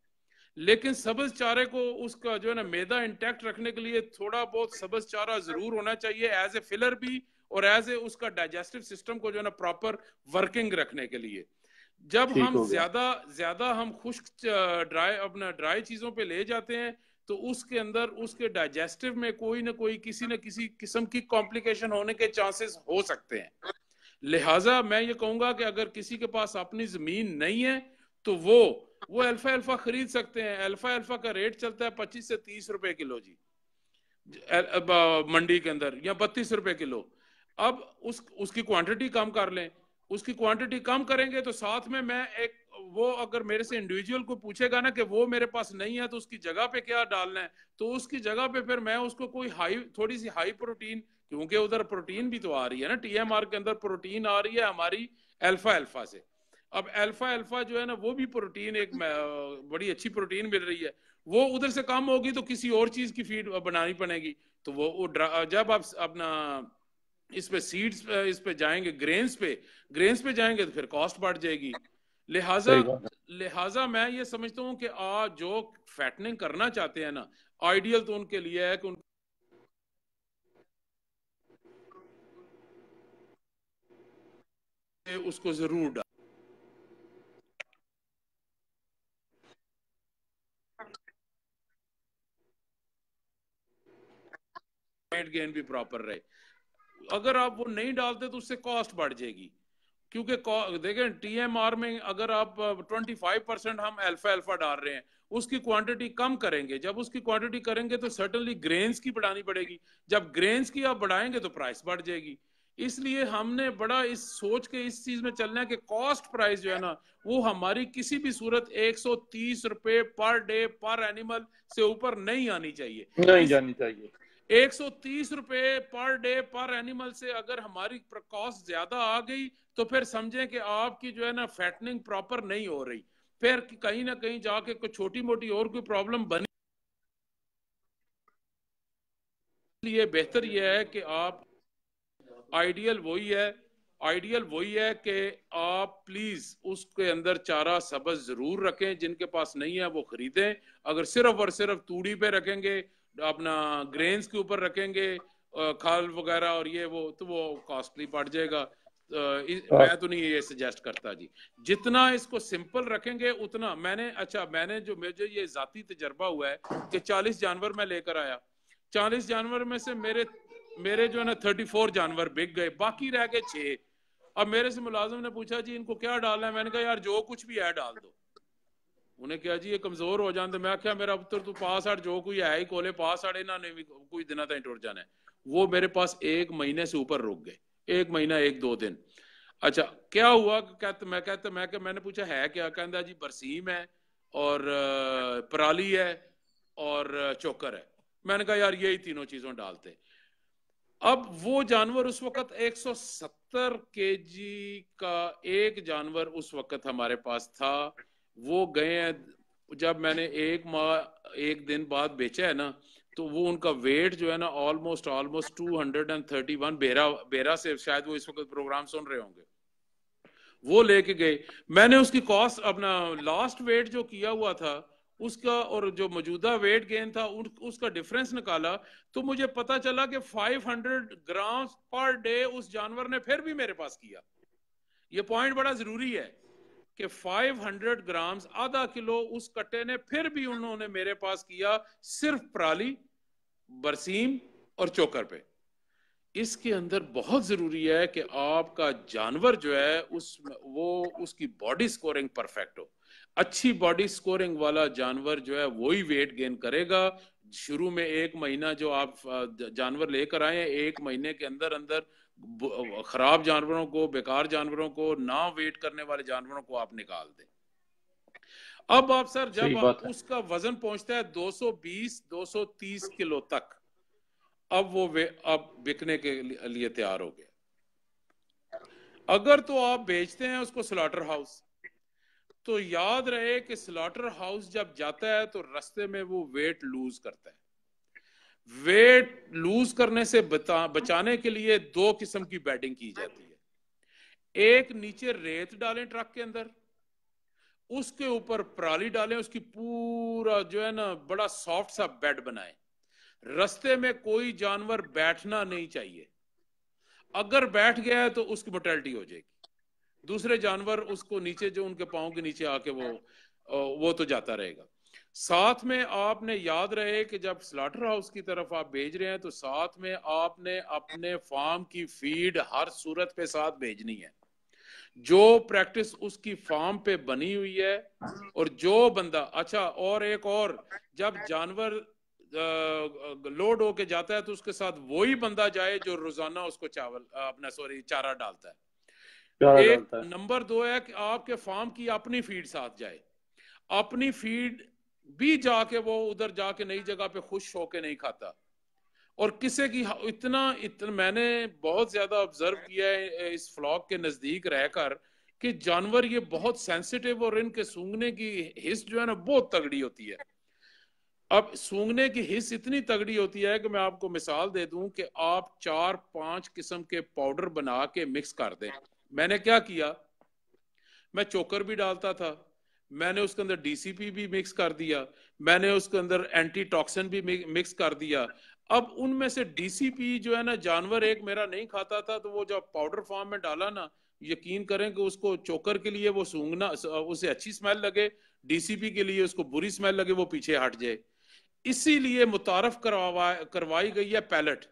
लेकिन सब्ज चारे को उसका जो है ना मैदा इंटैक्ट रखने के लिए थोड़ा बहुत सब्ज चारा जरूर होना चाहिए, एज ए फिलर भी और एज ए उसका डाइजेस्टिव सिस्टम को जो है ना प्रॉपर वर्किंग रखने के लिए। जब ठीक हम हो गया। ज्यादा ज्यादा हम खुश्क ड्राई अपना ड्राई चीजों पे ले जाते हैं तो उसके अंदर उसके डाइजेस्टिव में कोई ना कोई किसी न किसी किस्म की कॉम्प्लिकेशन होने के चांसेस हो सकते हैं। लिहाजा मैं ये कहूंगा कि अगर किसी के पास अपनी जमीन नहीं है तो वो अल्फा अल्फा खरीद सकते हैं। अल्फा अल्फा का रेट चलता है 25 से 30 रुपए किलो जी, मंडी के अंदर, या 32 रुपए किलो। अब उसकी क्वांटिटी कम कर लें, उसकी क्वांटिटी कम करेंगे तो साथ में मैं एक, वो अगर मेरे से इंडिविजुअल को पूछेगा ना कि वो मेरे पास नहीं है तो उसकी जगह पे क्या डालना है, तो उसकी जगह पे फिर मैं उसको कोई थोड़ी सी हाई प्रोटीन, क्योंकि उधर प्रोटीन भी तो आ रही है ना, टीएमआर के अंदर प्रोटीन आ रही है हमारी अल्फा अल्फा से। अब अल्फा अल्फा जो है ना वो भी प्रोटीन एक बड़ी अच्छी प्रोटीन मिल रही है, वो उधर से कम होगी तो किसी और चीज की फीड बनानी पड़ेगी। तो वो जब आप अपना इस पे सीड्स इस पे जाएंगे, ग्रेन्स पे जाएंगे तो फिर कॉस्ट बढ़ जाएगी। लिहाजा लिहाजा मैं ये समझता हूँ कि जो फैटनिंग करना चाहते हैं ना, आइडियल तो उनके लिए है कि उसको जरूर डाल, वेट गेन भी प्रॉपर रहे। अगर आप वो नहीं डालते तो उससे कॉस्ट बढ़ जाएगी, क्योंकि देखें टीएमआर में अगर आप 25% हम अल्फा अल्फा डाल रहे हैं, उसकी क्वांटिटी कम करेंगे, जब उसकी क्वांटिटी करेंगे तो सर्टेनली ग्रेन्स की बढ़ानी पड़ेगी, जब ग्रेन्स की आप बढ़ाएंगे तो प्राइस बढ़ जाएगी। इसलिए हमने बड़ा इस सोच के इस चीज में चलना है कि कॉस्ट प्राइस जो है ना वो हमारी किसी भी सूरत 130 रुपए पर डे पर एनिमल से ऊपर नहीं आनी चाहिए, नहीं जानी चाहिए। 130 रुपए पर डे पर एनिमल से अगर हमारी कॉस्ट ज्यादा आ गई तो फिर समझें कि आपकी जो है ना फैटनिंग प्रॉपर नहीं हो रही, फिर कहीं ना कहीं जाके कोई छोटी मोटी और कोई प्रॉब्लम बनी। लिए बेहतर यह है कि आप, आइडियल वही है, आइडियल वही है कि आप प्लीज उसके अंदर चारा सब्ज जरूर रखें, जिनके पास नहीं है वो खरीदें। अगर सिर्फ और सिर्फ तूड़ी पे रखेंगे, अपना ग्रेन्स के ऊपर रखेंगे खाल वगैरह और ये वो, तो वो कॉस्टली पड़ जाएगा। मैं तो नहीं ये सजेस्ट करता जी। जितना इसको सिंपल रखेंगे उतना, मैंने जो मुझे ये जाती तजर्बा हुआ है कि 40 जानवर मैं लेकर आया, 40 जानवर में से मेरे जो है ना 34 जानवर बिक गए, बाकी रह गए 6। अब मेरे से मुलाजिम ने पूछा जी इनको क्या डालना है, मैंने कहा यार जो कुछ भी है डाल दो। उन्हें क्या जी ये कमजोर हो जाते, मैं क्या मेरा पुत्र तू पास आड़ जो कोई है ही कोले पास आड़े ना भी कुछ दिन तक टुट जाना है। वो मेरे पास 1 महीने से ऊपर रुक गए, 1 महीना 1-2 दिन। अच्छा क्या हुआ, मैंने पूछा है क्या, कहता जी बरसीम है और पराली है और चोकर है। मैंने कहा यार यही तीनों चीजों डालते। अब वो जानवर उस वक्त 170 केजी का एक जानवर उस वक्त हमारे पास था। वो गए हैं, जब मैंने 1 दिन बाद बेचा है ना, तो वो उनका वेट जो है ना ऑलमोस्ट 231, बेरा से शायद वो इस वक्त प्रोग्राम सुन रहे होंगे, वो लेके गए। मैंने उसकी कॉस्ट अपना लास्ट वेट जो किया हुआ था उसका और जो मौजूदा वेट गेन था उसका डिफरेंस निकाला, तो मुझे पता चला कि 500 ग्राम पर डे उस जानवर ने फिर भी मेरे पास किया। ये पॉइंट बड़ा जरूरी है कि 500 ग्राम्स, आधा किलो उस कट्टे ने फिर भी उन्होंने मेरे पास किया, सिर्फ पराली, बरसीम और चोकर पे। इसके अंदर बहुत जरूरी है कि आपका जानवर जो है उसकी बॉडी स्कोरिंग परफेक्ट हो। अच्छी बॉडी स्कोरिंग वाला जानवर जो है वही वेट गेन करेगा। शुरू में 1 महीना जो आप जानवर लेकर आए हैं, 1 महीने के अंदर अंदर खराब जानवरों को, बेकार जानवरों को, ना वेट करने वाले जानवरों को आप निकाल दें। अब आप सर जब उसका वजन पहुंचता है 220-230 किलो तक, अब बिकने के लिए तैयार हो गया। अगर तो आप बेचते हैं उसको स्लॉटर हाउस, तो याद रहे कि स्लॉटर हाउस जब जाता है तो रास्ते में वो वेट लूज करता है। वेट लूज करने से बचाने के लिए 2 किस्म की बेडिंग की जाती है। एक, नीचे रेत डालें ट्रक के अंदर, उसके ऊपर पराली डालें, उसकी पूरा जो है ना बड़ा सॉफ्ट सा बेड बनाएं। रास्ते में कोई जानवर बैठना नहीं चाहिए, अगर बैठ गया है तो उसकी मोर्टेलिटी हो जाएगी। दूसरे जानवर उसको नीचे, जो उनके पांव के नीचे आके वो तो जाता रहेगा। साथ में आपने याद रहे कि जब स्लॉटर हाउस की तरफ आप भेज रहे हैं तो साथ में आपने अपने फार्म की फीड हर सूरत पे साथ भेजनी है। जो प्रैक्टिस उसकी फार्म पे बनी हुई है, और जो बंदा, अच्छा और एक और, जब जानवर लोड होके जाता है तो उसके साथ वही बंदा जाए जो रोजाना उसको चारा डालता है। एक नंबर 2 है कि आपके फार्म की अपनी फीड साथ जाए। अपनी फीड भी जाके वो उधर जाके नई जगह पे खुश होके नहीं खाता। और किसी की इतना मैंने बहुत ज्यादा ऑब्जर्व किया है इस फ्लॉक के नजदीक रहकर कि जानवर ये बहुत सेंसिटिव, और इनके सूंघने की हिस्स जो है ना बहुत तगड़ी होती है। अब सूंघने की हिस्स इतनी तगड़ी होती है कि मैं आपको मिसाल दे दूं कि आप 4-5 किस्म के पाउडर बना के मिक्स कर दें। मैंने क्या किया, मैं चोकर भी डालता था, मैंने उसके अंदर डीसीपी भी मिक्स कर दिया, मैंने उसके अंदर एंटी टॉक्सिन भी मिक्स कर दिया। अब उनमें से डीसीपी जो है ना जानवर एक मेरा नहीं खाता था, तो वो जब पाउडर फॉर्म में डाला ना, यकीन करें कि उसको चोकर के लिए वो सूंघना उसे अच्छी स्मेल लगे, डीसीपी के लिए उसको बुरी स्मेल लगे, वो पीछे हट जाए। इसीलिए मुतारफ करवाई गई है पैलेट,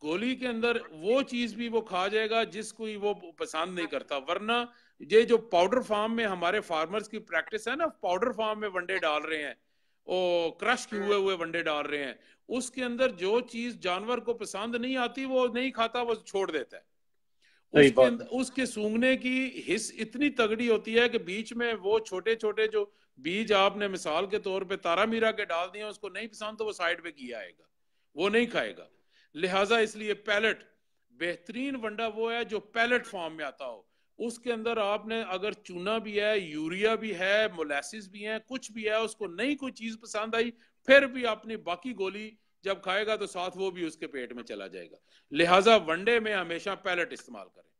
गोली के अंदर वो चीज भी वो खा जाएगा जिसको वो पसंद नहीं करता। वरना ये जो पाउडर फार्म में हमारे फार्मर्स की प्रैक्टिस है ना, पाउडर फार्म में वंडे डाल रहे हैं, ओ क्रश हुए हुए वंडे डाल रहे हैं, उसके अंदर जो चीज जानवर को पसंद नहीं आती वो नहीं खाता, वो छोड़ देता है। उसके सूंघने की हिस्स इतनी तगड़ी होती है कि बीच में वो छोटे छोटे जो बीज आपने मिसाल के तौर पे तारा मीरा के डाल दिए, उसको नहीं पसंद तो वो साइड पे किया आएगा, वो नहीं खाएगा। लिहाजा इसलिए पैलेट बेहतरीन वंडा वो है जो पैलेट फॉर्म में आता हो। उसके अंदर आपने अगर चूना भी है, यूरिया भी है, मोलासिस भी है, कुछ भी है, उसको नहीं कोई चीज पसंद आई, फिर भी अपनी बाकी गोली जब खाएगा तो साथ वो भी उसके पेट में चला जाएगा। लिहाजा वनडे में हमेशा पैलेट इस्तेमाल करें।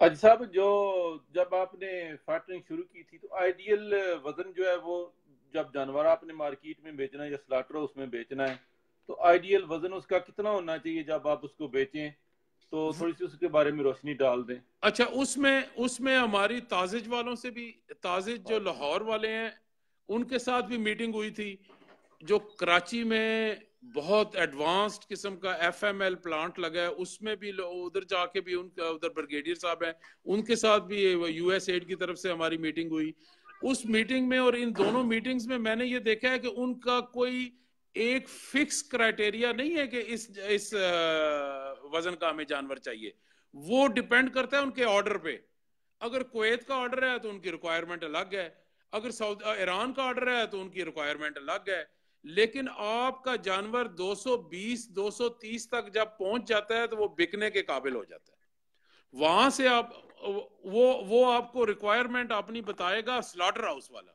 अच्छा साहब, जो जब आपने फैटरिंग शुरू की थी तो आइडियल वजन जो है वो, जब जानवर आपने मार्केट में बेचना है या स्लॉटर हाउस में बेचना है, तो आइडियल वजन उसका कितना होना चाहिए जब आप उसको बेचें? तो थोड़ी सी उसके बारे में रोशनी डाल दें। अच्छा, उसमें उसमें हमारी ताजिज वालों से भी, ताजिज जो लाहौर वाले हैं उनके साथ भी मीटिंग हुई थी। जो कराची में बहुत एडवांस्ड किस्म का FML प्लांट लगा है, उसमें भी उधर जाके भी उनका, उधर ब्रिगेडियर साहब हैं, उनके साथ भी USAID की तरफ से हमारी मीटिंग हुई। उस मीटिंग में और इन दोनों मीटिंग्स में मैंने ये देखा है कि उनका कोई एक फिक्स क्राइटेरिया नहीं है कि इस वजन का हमें जानवर चाहिए। वो डिपेंड करता है उनके ऑर्डर पे। अगर कुवैत का ऑर्डर है तो उनकी रिक्वायरमेंट अलग है, अगर ईरान का ऑर्डर है तो उनकी रिक्वायरमेंट अलग है। लेकिन आपका जानवर 220-230 तक जब पहुंच जाता है तो वो बिकने के काबिल हो जाता है। वहां से आप वो आपको रिक्वायरमेंट अपनी बताएगा स्लॉटर हाउस वाला,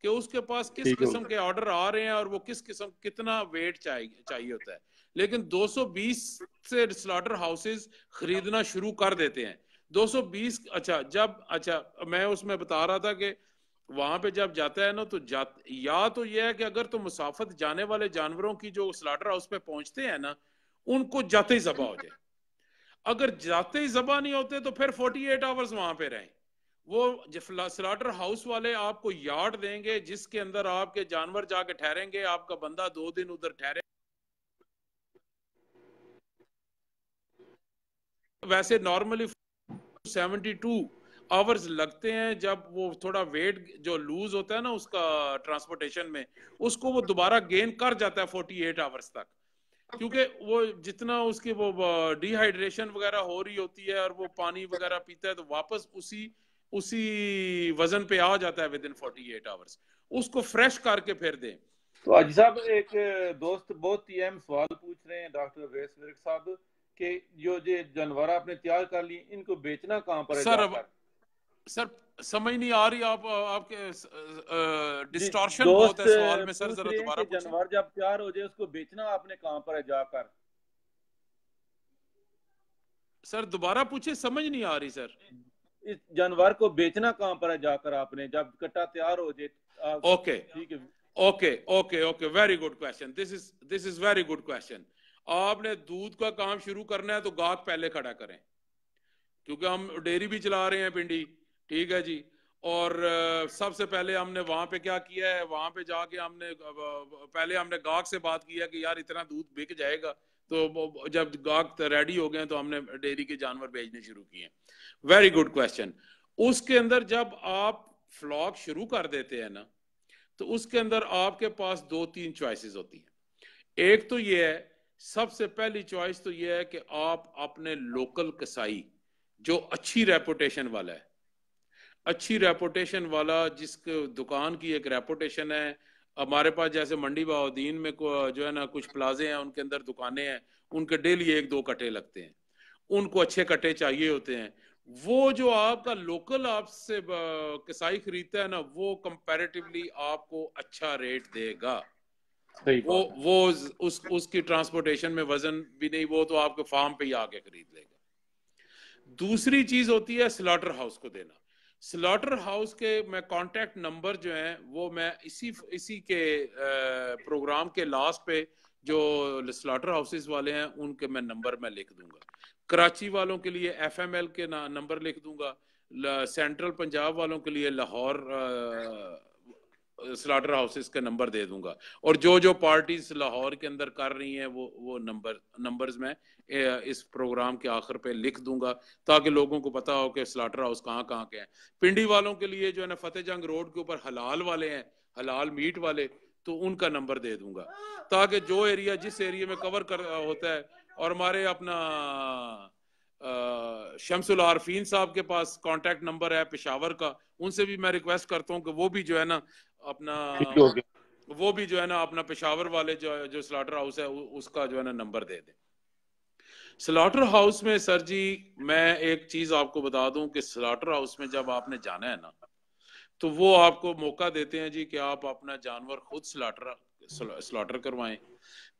कि उसके पास किस किस्म के ऑर्डर आ रहे हैं और वो किस किस्म कितना वेट चाहिए होता है। लेकिन 220 से स्लॉटर हाउसेस खरीदना शुरू कर देते हैं। 220, अच्छा मैं उसमें बता रहा था कि वहां पे जब जाता है ना तो या तो यह है कि अगर तो मुसाफत जाने वाले जानवरों की जो स्लॉटर हाउस पे पहुंचते हैं ना, उनको जाते ही ज़बा हो जाए। अगर जाते ही ज़बा नहीं होते तो फिर 48 आवर्स वहां पे रहें। वो स्लॉटर हाउस वाले आपको यार्ड देंगे जिसके अंदर आपके जानवर जाके ठहरेंगे, आपका बंदा 2 दिन उधर ठहरे। वैसे नॉर्मली 72 आवर्स लगते हैं। जब वो थोड़ा वेट जो लूज होता है ना उसका ट्रांसपोर्टेशन में, उसको वो दोबारा गेन कर जाता है 48 आवर्स तक, क्योंकि वो जितना उसकी वो डिहाइड्रेशन वगैरह हो रही होती है और वो पानी वगैरह पीता है तो वापस उसी उसी वजन पे आ जाता है विद इन 48 आवर्स। उसको फ्रेश करके फिर दें। तो आज साहब, एक दोस्त बहुत ही अहम सवाल पूछ रहे हैं डॉक्टर वैस विर्क साहब, कि जो ये जानवर आपने तैयार कर लिए, इनको बेचना कहाँ पर है जाकर? सर समझ नहीं आ रही, आपके जी, डिस्टॉर्शन बहुत दोस्त है सवाल में सर, पूछ जरा रहे हैं दोबारा कि पूछें। जानवर जब तैयार हो जाए उसको बेचना आपने कहाँ पर है जाकर? सर दोबारा पूछे, समझ नहीं आ रही सर। इस जानवर को बेचना कहाँ पर है जाकर आपने, जब कट्टा तैयार हो जाए? ओके ठीक है। Okay okay okay, very good question, this is very good question. आपने दूध का काम शुरू करना है तो गाहक पहले खड़ा करें, क्योंकि हम डेयरी भी चला रहे हैं पिंडी, ठीक है जी। और सबसे पहले हमने वहां पे क्या किया है, वहां पे जाके हमने पहले हमने गाहक से बात किया कि यार इतना दूध बिक जाएगा। तो जब गाहक रेडी हो गए तो हमने डेयरी के जानवर भेजने शुरू किए। Very good question. उसके अंदर जब आप फ्लॉक शुरू कर देते हैं ना, तो उसके अंदर आपके पास 2-3 चॉइसेस होती हैं। एक तो ये है, सबसे पहली चॉइस तो ये है कि आप अपने लोकल कसाई जो अच्छी रेपुटेशन वाला है, अच्छी रेपुटेशन वाला जिसके दुकान की एक रेपुटेशन है। हमारे पास जैसे मंडी बहाउद्दीन में जो है ना कुछ प्लाजे हैं, उनके अंदर दुकानें हैं, उनके डेली 1-2 कट्टे लगते हैं, उनको अच्छे कट्टे चाहिए होते हैं। वो जो आपका लोकल आपसे कसाई खरीदता है ना, वो कंपैरेटिवली आपको अच्छा रेट देगा। वो उसकी ट्रांसपोर्टेशन में वजन भी नहीं, वो तो आपके फार्म पे ही आके खरीद लेगा। दूसरी चीज होती है स्लॉटर हाउस को देना। स्लॉटर हाउस के मैं कांटेक्ट नंबर जो हैं वो मैं इसी के प्रोग्राम के लास्ट पे जो स्लॉटर हाउसेस वाले हैं उनके मैं नंबर मैं लिख दूंगा। कराची वालों के लिए FML के नंबर लिख दूंगा, सेंट्रल पंजाब वालों के लिए लाहौर स्लॉटर हाउसेस का नंबर दे दूंगा। और जो जो पार्टीज लाहौर के अंदर कर रही हैं वो नंबर्स में इस प्रोग्राम के आखिर पे लिख दूंगा, ताकि लोगों को पता हो कि स्लॉटर हाउस कहाँ कहाँ के हैं। पिंडी वालों के लिए जो है ना फतेह जंग रोड के ऊपर हलाल वाले हैं, हलाल मीट वाले, तो उनका नंबर दे दूंगा, ताकि जो एरिया जिस एरिया में कवर कर होता है। और हमारे अपना शमसुल आरफीन साहब के पास कांटेक्ट नंबर है पेशावर का, उनसे भी मैं रिक्वेस्ट करता हूँ कि वो भी जो है ना अपना पेशावर वाले जो स्लॉटर हाउस है उसका जो है ना नंबर दे दें। स्लॉटर हाउस में सर जी मैं एक चीज आपको बता दूं कि स्लॉटर हाउस में जब आपने जाना है ना, तो वो आपको मौका देते हैं जी कि आप अपना जानवर खुद स्लॉटर करवाएं।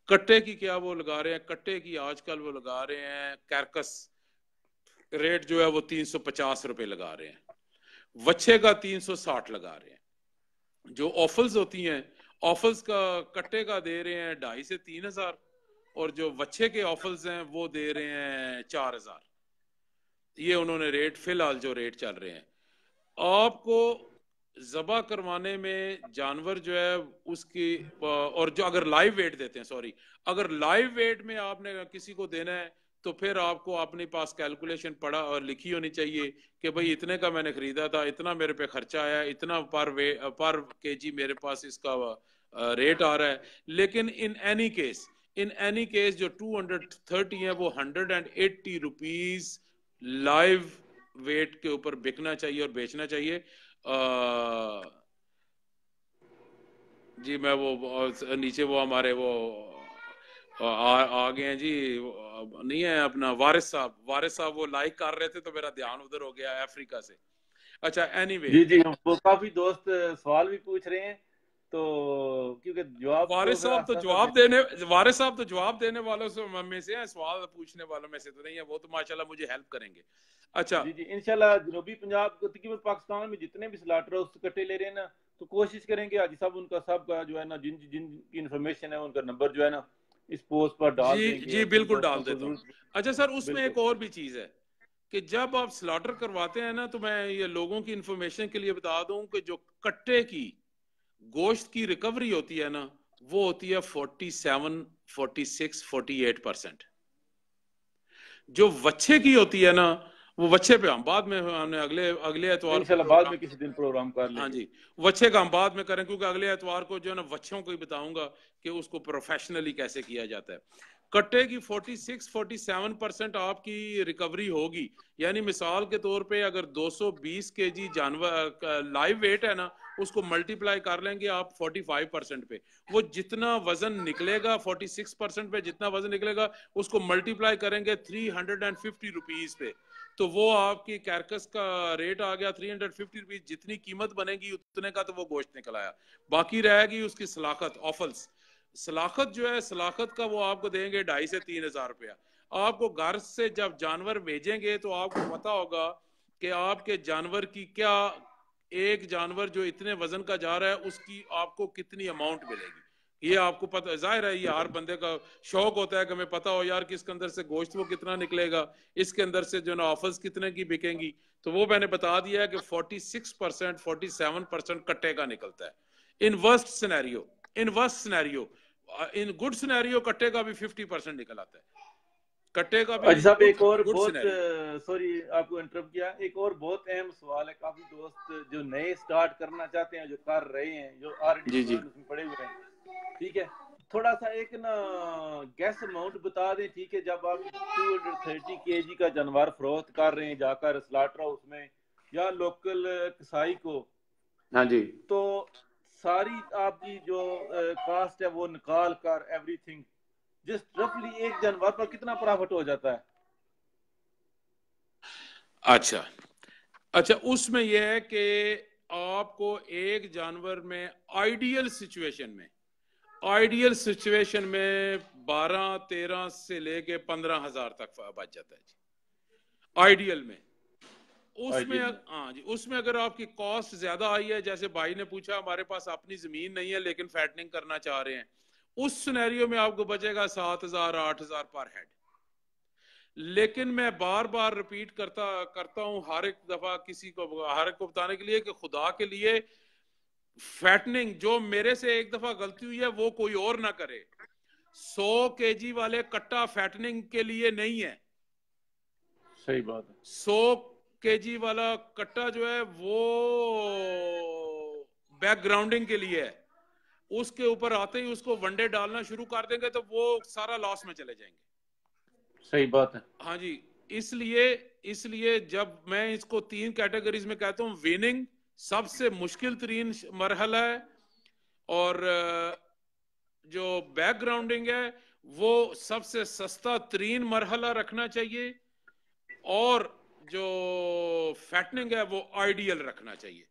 कट्टे की क्या वो लगा रहे हैं, कट्टे की आजकल वो लगा रहे हैं कैरकस रेट जो है वो 350 रुपए लगा रहे हैं, वच्छे का 360 लगा रहे हैं। जो ऑफल्स होती हैं, ऑफल्स का कट्टे का दे रहे हैं 2,500 से 3,000, और जो वच्छे के ऑफल्स हैं वो दे रहे हैं 4,000। ये उन्होंने रेट फिलहाल जो रेट चल रहे हैं। आपको ज़बा करवाने में जानवर जो है उसकी, और जो अगर लाइव वेट देते हैं, सॉरी, अगर लाइव वेट में आपने किसी को देना है तो फिर आपको अपने पास कैलकुलेशन पड़ा और लिखी होनी चाहिए कि भाई इतने का मैंने खरीदा था, इतना मेरे पे खर्चा आया, इतना पर केजी मेरे पास इसका रेट आ रहा है। लेकिन इन एनी केस जो 230 है वो 180 रुपीज लाइव वेट के ऊपर बिकना चाहिए और बेचना चाहिए। जी मैं वो नीचे वो हमारे वो आ गए हैं जी, नहीं है अपना वारिस साहब वो लाइक कर रहे थे तो मेरा ध्यान उधर हो गया अफ्रीका से। अच्छा एनीवे जी जी, वो काफी दोस्त सवाल भी पूछ रहे हैं, तो क्योंकि जवाब वारिस साहब तो जवाब देने वालों से में से हैं, सवाल पूछने वालों में से तो नहीं है, वो तो माशाल्लाह मुझे हेल्प करेंगे। अच्छा जी जी, इंशाल्लाह जनूबी पंजाब तकरीबन पाकिस्तान में जितने भी स्लॉटर हाउस कट्टे ले रहे हैं ना, तो कोशिश करेंगे हाजी साहब उनका सबका जो है ना, जिन जिन की इन्फॉर्मेशन है उनका नंबर जो है ना इस पोस्ट पर डाल जी देंगे। जी बिल्कुल डाल देता हूँ। अच्छा सर, उसमें एक बिल्कुल। और भी चीज है कि जब आप स्लॉटर करवाते हैं ना, तो मैं ये लोगों की इंफॉर्मेशन के लिए बता दूं कि जो कट्टे की गोश्त की रिकवरी होती है ना, वो होती है 47, 46, 48%। जो वच्छे की होती है ना, वो वच्छे पे हम बाद में, हमने अगले अगले एतवार को इंशाल्लाह बाद में किसी दिन प्रोग्राम कर हाँ लेंगे। जी, वच्छे का हम बाद में करें, क्योंकि अगले एतवार को जो है ना वच्छों को ही बताऊंगा कि उसको प्रोफेशनली कैसे किया जाता है। कट्टे की 46-47% आपकी रिकवरी होगी। यानी मिसाल के तौर पे अगर 220 केजी जानवर लाइव वेट है ना, उसको मल्टीप्लाई कर लेंगे आप 45% पे, वो जितना वजन निकलेगा 46% पे जितना वजन निकलेगा उसको मल्टीप्लाई करेंगे 350 रुपीज पे, तो वो आपकी कैरकस का रेट आ गया 350 रुपीज। जितनी कीमत बनेगी उतने का तो वो गोश्त निकल आया, बाकी रहेगी उसकी सलाखत, ऑफल्स। सलाखत जो है, सलाखत का वो आपको देंगे 2,500 से 3,000 रुपया। आपको घर से जब जानवर भेजेंगे तो आपको पता होगा कि आपके जानवर की क्या, एक जानवर जो इतने वजन का जा रहा है उसकी आपको कितनी अमाउंट मिलेगी, ये आपको पता। जाहिर है ये हर बंदे का शौक होता है कि हमें पता हो यार कि इसके अंदर से गोश्त वो कितना निकलेगा, इसके अंदर से जो ना ऑफर्स कितने की बिकेंगी। तो वो मैंने बता दिया है कि 46%, 47% कट्टे का निकलता है। In worst scenario, in good scenario कट्टे का भी 50% निकल आता है, कट्टे का भी अच्छा साहब, एक और गुड बहुत, सिनेरियो। सॉरी आपको इंटरप्ट किया, एक और बहुत अहम सवाल है। काफी दोस्त जो नए स्टार्ट करना चाहते हैं, जो कर रहे हैं, जो ऑलरेडी जी जी उसमें पड़े हुए हैं, ठीक है, थोड़ा सा एक ना गैस अमाउंट बता दें, ठीक है, जब आप 230 केजी का जानवर फरोख्त कर रहे हैं जाकर स्लॉटर हाउस में या लोकल कसाई को, हाँ जी। तो सारी आपकी जो कास्ट है वो निकाल कर एवरीथिंग, जस्ट रफली एक जानवर पर कितना प्रॉफिट हो जाता है? अच्छा अच्छा, उसमें यह है कि आपको एक जानवर में आइडियल सिचुएशन में 12-13 से लेके 15,000 तक बच जाता है जी, आइडियल में। उसमें हाँ जी, उसमें अगर आपकी कॉस्ट ज्यादा आई है, जैसे भाई ने पूछा हमारे पास अपनी जमीन नहीं है लेकिन फैटनिंग करना चाह रहे हैं, उस सिनेरियो में आपको बचेगा 7,000, 8,000 पर हेड। लेकिन मैं बार बार रिपीट करता हूं हर एक दफा किसी को, हर एक को बताने के लिए कि खुदा के लिए फैटनिंग जो मेरे से एक दफा गलती हुई है वो कोई और ना करे। 100 केजी वाले कट्टा फैटनिंग के लिए नहीं है, सही बात है। 100 केजी वाला कट्टा जो है वो बैकग्राउंडिंग के लिए है। उसके ऊपर आते ही उसको वनडे डालना शुरू कर देंगे तो वो सारा लॉस में चले जाएंगे। सही बात है। हाँ जी, इसलिए जब मैं इसको 3 कैटेगरीज में कहता हूँ, विनिंग सबसे मुश्किल तरीन मरहला है, और जो बैकग्राउंडिंग है वो सबसे सस्ता तरीन मरहला रखना चाहिए, और जो फैटनिंग है वो आइडियल रखना चाहिए।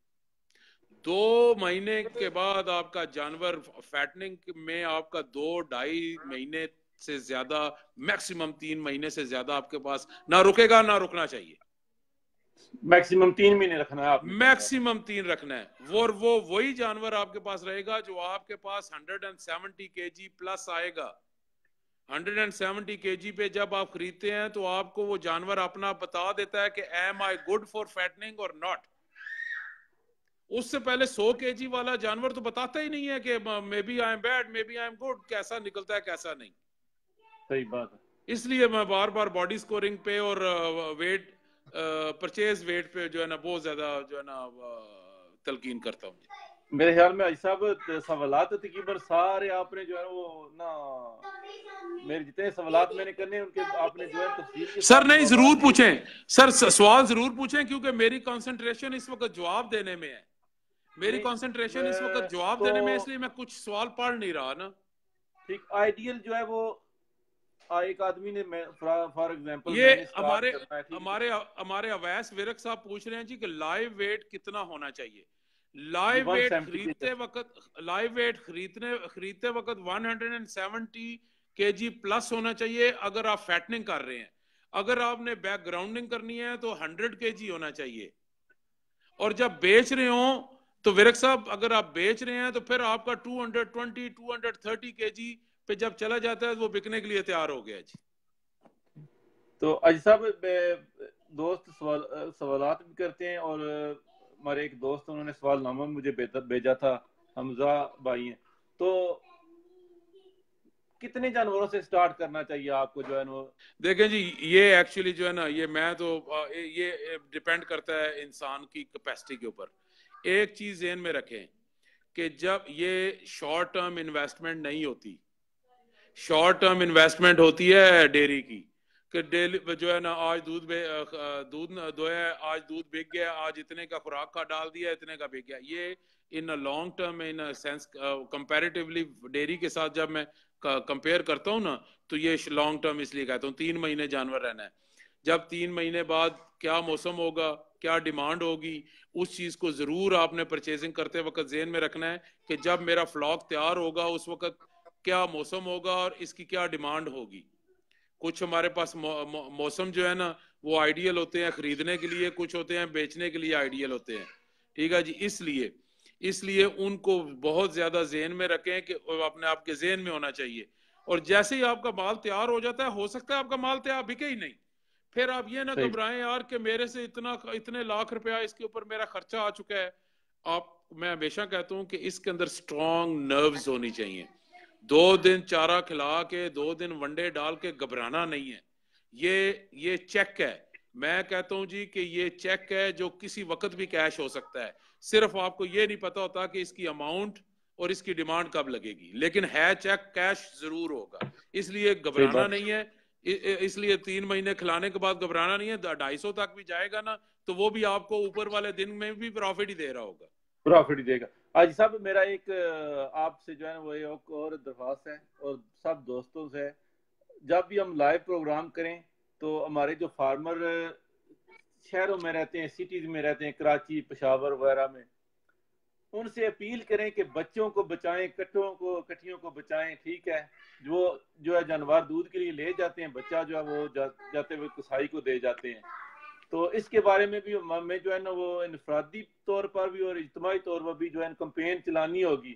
2 महीने के बाद आपका जानवर फैटनिंग में आपका 2-2.5 महीने से ज्यादा, मैक्सिमम 3 महीने से ज्यादा आपके पास ना रुकेगा, ना रुकना चाहिए। मैक्सिमम 3 महीने रखना है आपने, मैक्सिमम 3 रखना है। वो वही जानवर आपके पास रहेगा जो आपके पास 170 kg प्लस आएगा। 170 kg पे जब आप खरीदते हैं तो आपको वो जानवर अपना बता देता है कि am I good for fattening और नॉट। उससे पहले 100 kg वाला जानवर तो बताता ही नहीं है कि maybe I am bad, maybe I am good, कैसा निकलता है कैसा नहीं। सही बात है। इसलिए मैं बार बार बॉडी स्कोरिंग पे और वेट, परचेज वेट पे जो है ना बहुत ज्यादा जो है ना तलकीन करता हूँ। मेरे ख्याल में अजी साहब सवालात तकरीबन सारे आपने जो है वो ना, मेरे जितने सवालात मैंने करने उनके आपने जो है तफसील के सर साथ नहीं जरूर पूछें, सर सवाल जरूर पूछें, क्योंकि मेरी कंसंट्रेशन इस वक्त जवाब देने में है। मेरी कंसंट्रेशन इस वक्त जवाब देने में, इसलिए मैं कुछ सवाल पढ़ नहीं रहा ना। ठीक, आइडियल जो है वो एक आदमी ने फॉर एग्जांपल ये हमारे अवैस विरक साहब पूछ रहे हैं जी कि लाइव वेट कितना होना चाहिए। लाइव वेट खरीदते वक्त 170 kg प्लस होना चाहिए अगर आप फैटनिंग कर रहे हैं। अगर आपने बैकग्राउंडिंग करनी है तो 100 kg होना चाहिए। और जब बेच रहे हो तो विरक साहब अगर आप बेच रहे हैं तो फिर आपका 220 230 kg पे जब चला जाता है तो वो बिकने के लिए तैयार हो गया जी। तो अजी साहब दोस्त सवालात भी करते हैं, और हमारे एक दोस्त उन्होंने सवालनामा मुझे भेजा था, हमजा भाई हैं, तो कितने जानवरों से स्टार्ट करना चाहिए आपको जो है वो? देखें जी, ये एक्चुअली जो है ना, ये मैं तो ये डिपेंड करता है इंसान की कैपेसिटी के ऊपर। एक चीज ध्यान में रखें कि जब ये शॉर्ट टर्म इन्वेस्टमेंट नहीं होती, शॉर्ट टर्म इन्वेस्टमेंट होती है डेयरी की, कि डेली जो है ना आज दूध दोया, आज दूध बिक गया, आज इतने का खुराक का डाल दिया, इतने का बिक गया। ये in a long term, in a sense comparatively dairy के साथ जब मैं कंपेयर करता हूँ ना, तो ये लॉन्ग टर्म इसलिए कहता हूँ 3 महीने जानवर रहना है। जब 3 महीने बाद क्या मौसम होगा, क्या डिमांड होगी, उस चीज को जरूर आपने परचेजिंग करते वक्त जेहन में रखना है कि जब मेरा फ्लॉक तैयार होगा उस वक्त क्या मौसम होगा और इसकी क्या डिमांड होगी। कुछ हमारे पास मौसम जो है ना वो आइडियल होते हैं खरीदने के लिए, कुछ होते हैं बेचने के लिए आइडियल होते हैं। ठीक है जी, इसलिए उनको बहुत ज्यादा जेहन में रखें कि अपने आपके जेहन में होना चाहिए। और जैसे ही आपका माल तैयार हो जाता है, हो सकता है आपका माल तैयार बिके ही नहीं, फिर आप ये ना घबराएं यार कि मेरे से इतने लाख रुपया इसके ऊपर मेरा खर्चा आ चुका है। मैं हमेशा कहता हूं कि इसके अंदर स्ट्रॉन्ग नर्व्स होनी चाहिए। 2 दिन चारा खिला के 2 दिन वनडे डाल के घबराना नहीं है। ये चेक है। मैं कहता हूं जी कि ये चेक है जो किसी वक्त भी कैश हो सकता है। सिर्फ आपको ये नहीं पता होता कि इसकी अमाउंट और इसकी डिमांड कब लगेगी, लेकिन है चेक, कैश जरूर होगा। इसलिए घबराना नहीं है। इसलिए 3 महीने खिलाने के बाद घबराना नहीं है। 250 तक भी जाएगा ना तो वो भी आपको ऊपर वाले दिन में भी प्रॉफिट ही दे रहा होगा, प्रॉफिट ही देगा। आज साहब मेरा एक आपसे जो है वो एक और दरख्वास्त है और सब दोस्तों से, जब भी हम लाइव प्रोग्राम करें तो हमारे जो फार्मर शहरों में रहते हैं, सिटीज में रहते हैं, कराची, पेशावर वगैरह में, उनसे अपील करें कि बच्चों को बचाएं, कट्टियों को बचाएं। ठीक है, जो है जानवर दूध के लिए ले जाते हैं, बच्चा जो है वो जाते हुए कसाई को दे जाते हैं। तो इसके बारे में भी हमें जो है ना वो इनफरादी तौर पर भी और इज्तिमाई तौर पर भी जो है कंपेन चलानी होगी।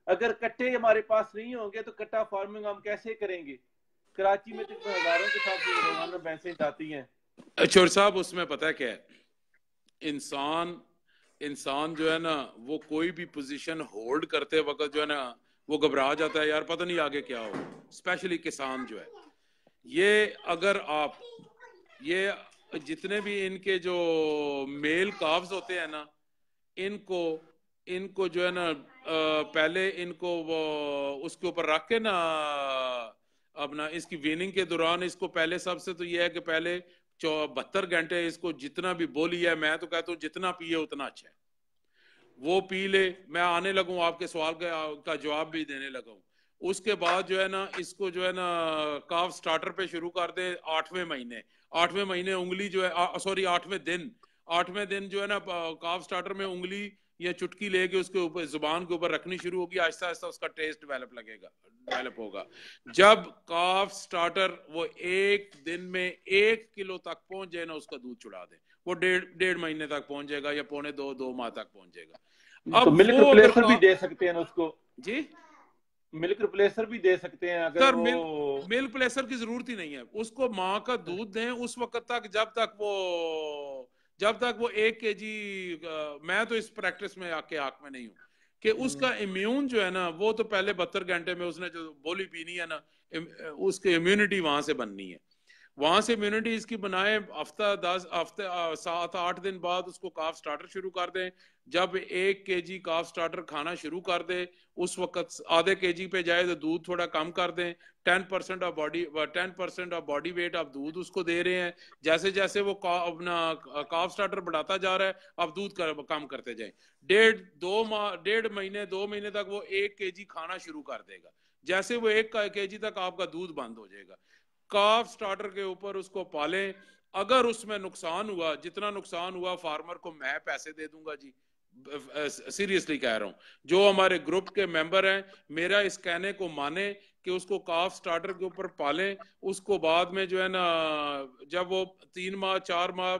अगर कट्टे हमारे पास नहीं होंगे तो कट्टा फार्मिंग हम कैसे करेंगे? कराची में तो हजारों के साथ रोजाना भैंसें जाती हैं। चोर साहब, उसमें पता है क्या है, इंसान जो है ना वो कोई भी पोजीशन होल्ड करते वक्त जो है ना वो घबरा जाता है, यार पता नहीं आगे क्या हो। स्पेशली किसान जो है, ये अगर आप ये जितने भी इनके जो मेल काव्स होते हैं ना, इनको जो है ना पहले इनको वो उसके ऊपर रख के ना अपना इसकी वीनिंग के दौरान इसको पहले सबसे तो ये है कि पहले 72 घंटे इसको जितना भी बोली है, मैं तो कहता हूँ जितना पिए उतना अच्छा है, वो पी ले। मैं आने लगूं आपके सवाल का जवाब भी देने लगा हूं। उसके बाद जो है ना इसको जो है ना काफ स्टार्टर पे शुरू कर दे 8वें महीने उंगली जो है सॉरी 8वें दिन जो है ना काफ स्टार्टर में उंगली या चुटकी लेके उसके ऊपर जुबान के ऊपर रखनी शुरू होगी, आहिस्ता आहिस्ता उसका टेस्ट डेवलप होगा। जब काफ स्टार्टर वो 1 दिन में 1 किलो तक पहुंच जाए ना, उसका दूध चुड़ा दे, वो 1.5 महीने तक पहुंच जाएगा या पौने 2 माह तक पहुंच जाएगा। तो अब मिल्क वो रिप्लेसर भी दे सकते हैं ना उसको जी, मिल्क रिप्लेसर भी दे सकते हैं अगर सर वो मिल्क प्लेसर की जरूरत ही नहीं है उसको। माँ का दूध दें उस वक्त तक जब तक वो 1 kg, मैं तो इस प्रैक्टिस में आके आंख में नहीं हूँ कि उसका इम्यून जो है ना, वो तो पहले 72 घंटे में उसने जो गोली पीनी है ना, उसकी इम्यूनिटी वहां से बननी है। वहां से इम्यूनिटी इसकी बनाए, हफ्ते 7-8 दिन बाद उसको काफ स्टार्टर शुरू कर दें। जब 1 kg काफ स्टार्टर खाना शुरू कर दे, उस वक्त आधे kg पे जाए तो दूध थोड़ा कम कर दें। 10% ऑफ बॉडी वेट आप दूध उसको दे रहे हैं। जैसे जैसे वो अपना काफ स्टार्टर बढ़ाता जा रहा है, आप दूध कम करते जाएं। 1.5 महीने 2 महीने तक वो 1 kg खाना शुरू कर देगा। जैसे वो 1 kg तक आपका दूध बंद हो जाएगा। काफ स्टार्टर के ऊपर उसको पालें। अगर उसमें नुकसान हुआ, जितना नुकसान हुआ फार्मर को मैं पैसे दे दूंगा जी, सीरियसली कह रहा हूं। जो हमारे ग्रुप के मेंबर हैं, मेरा इस कहने को माने कि उसको काफ स्टार्टर के ऊपर पालें। उसको बाद में जो है ना, जब वो 3 माह 4 माह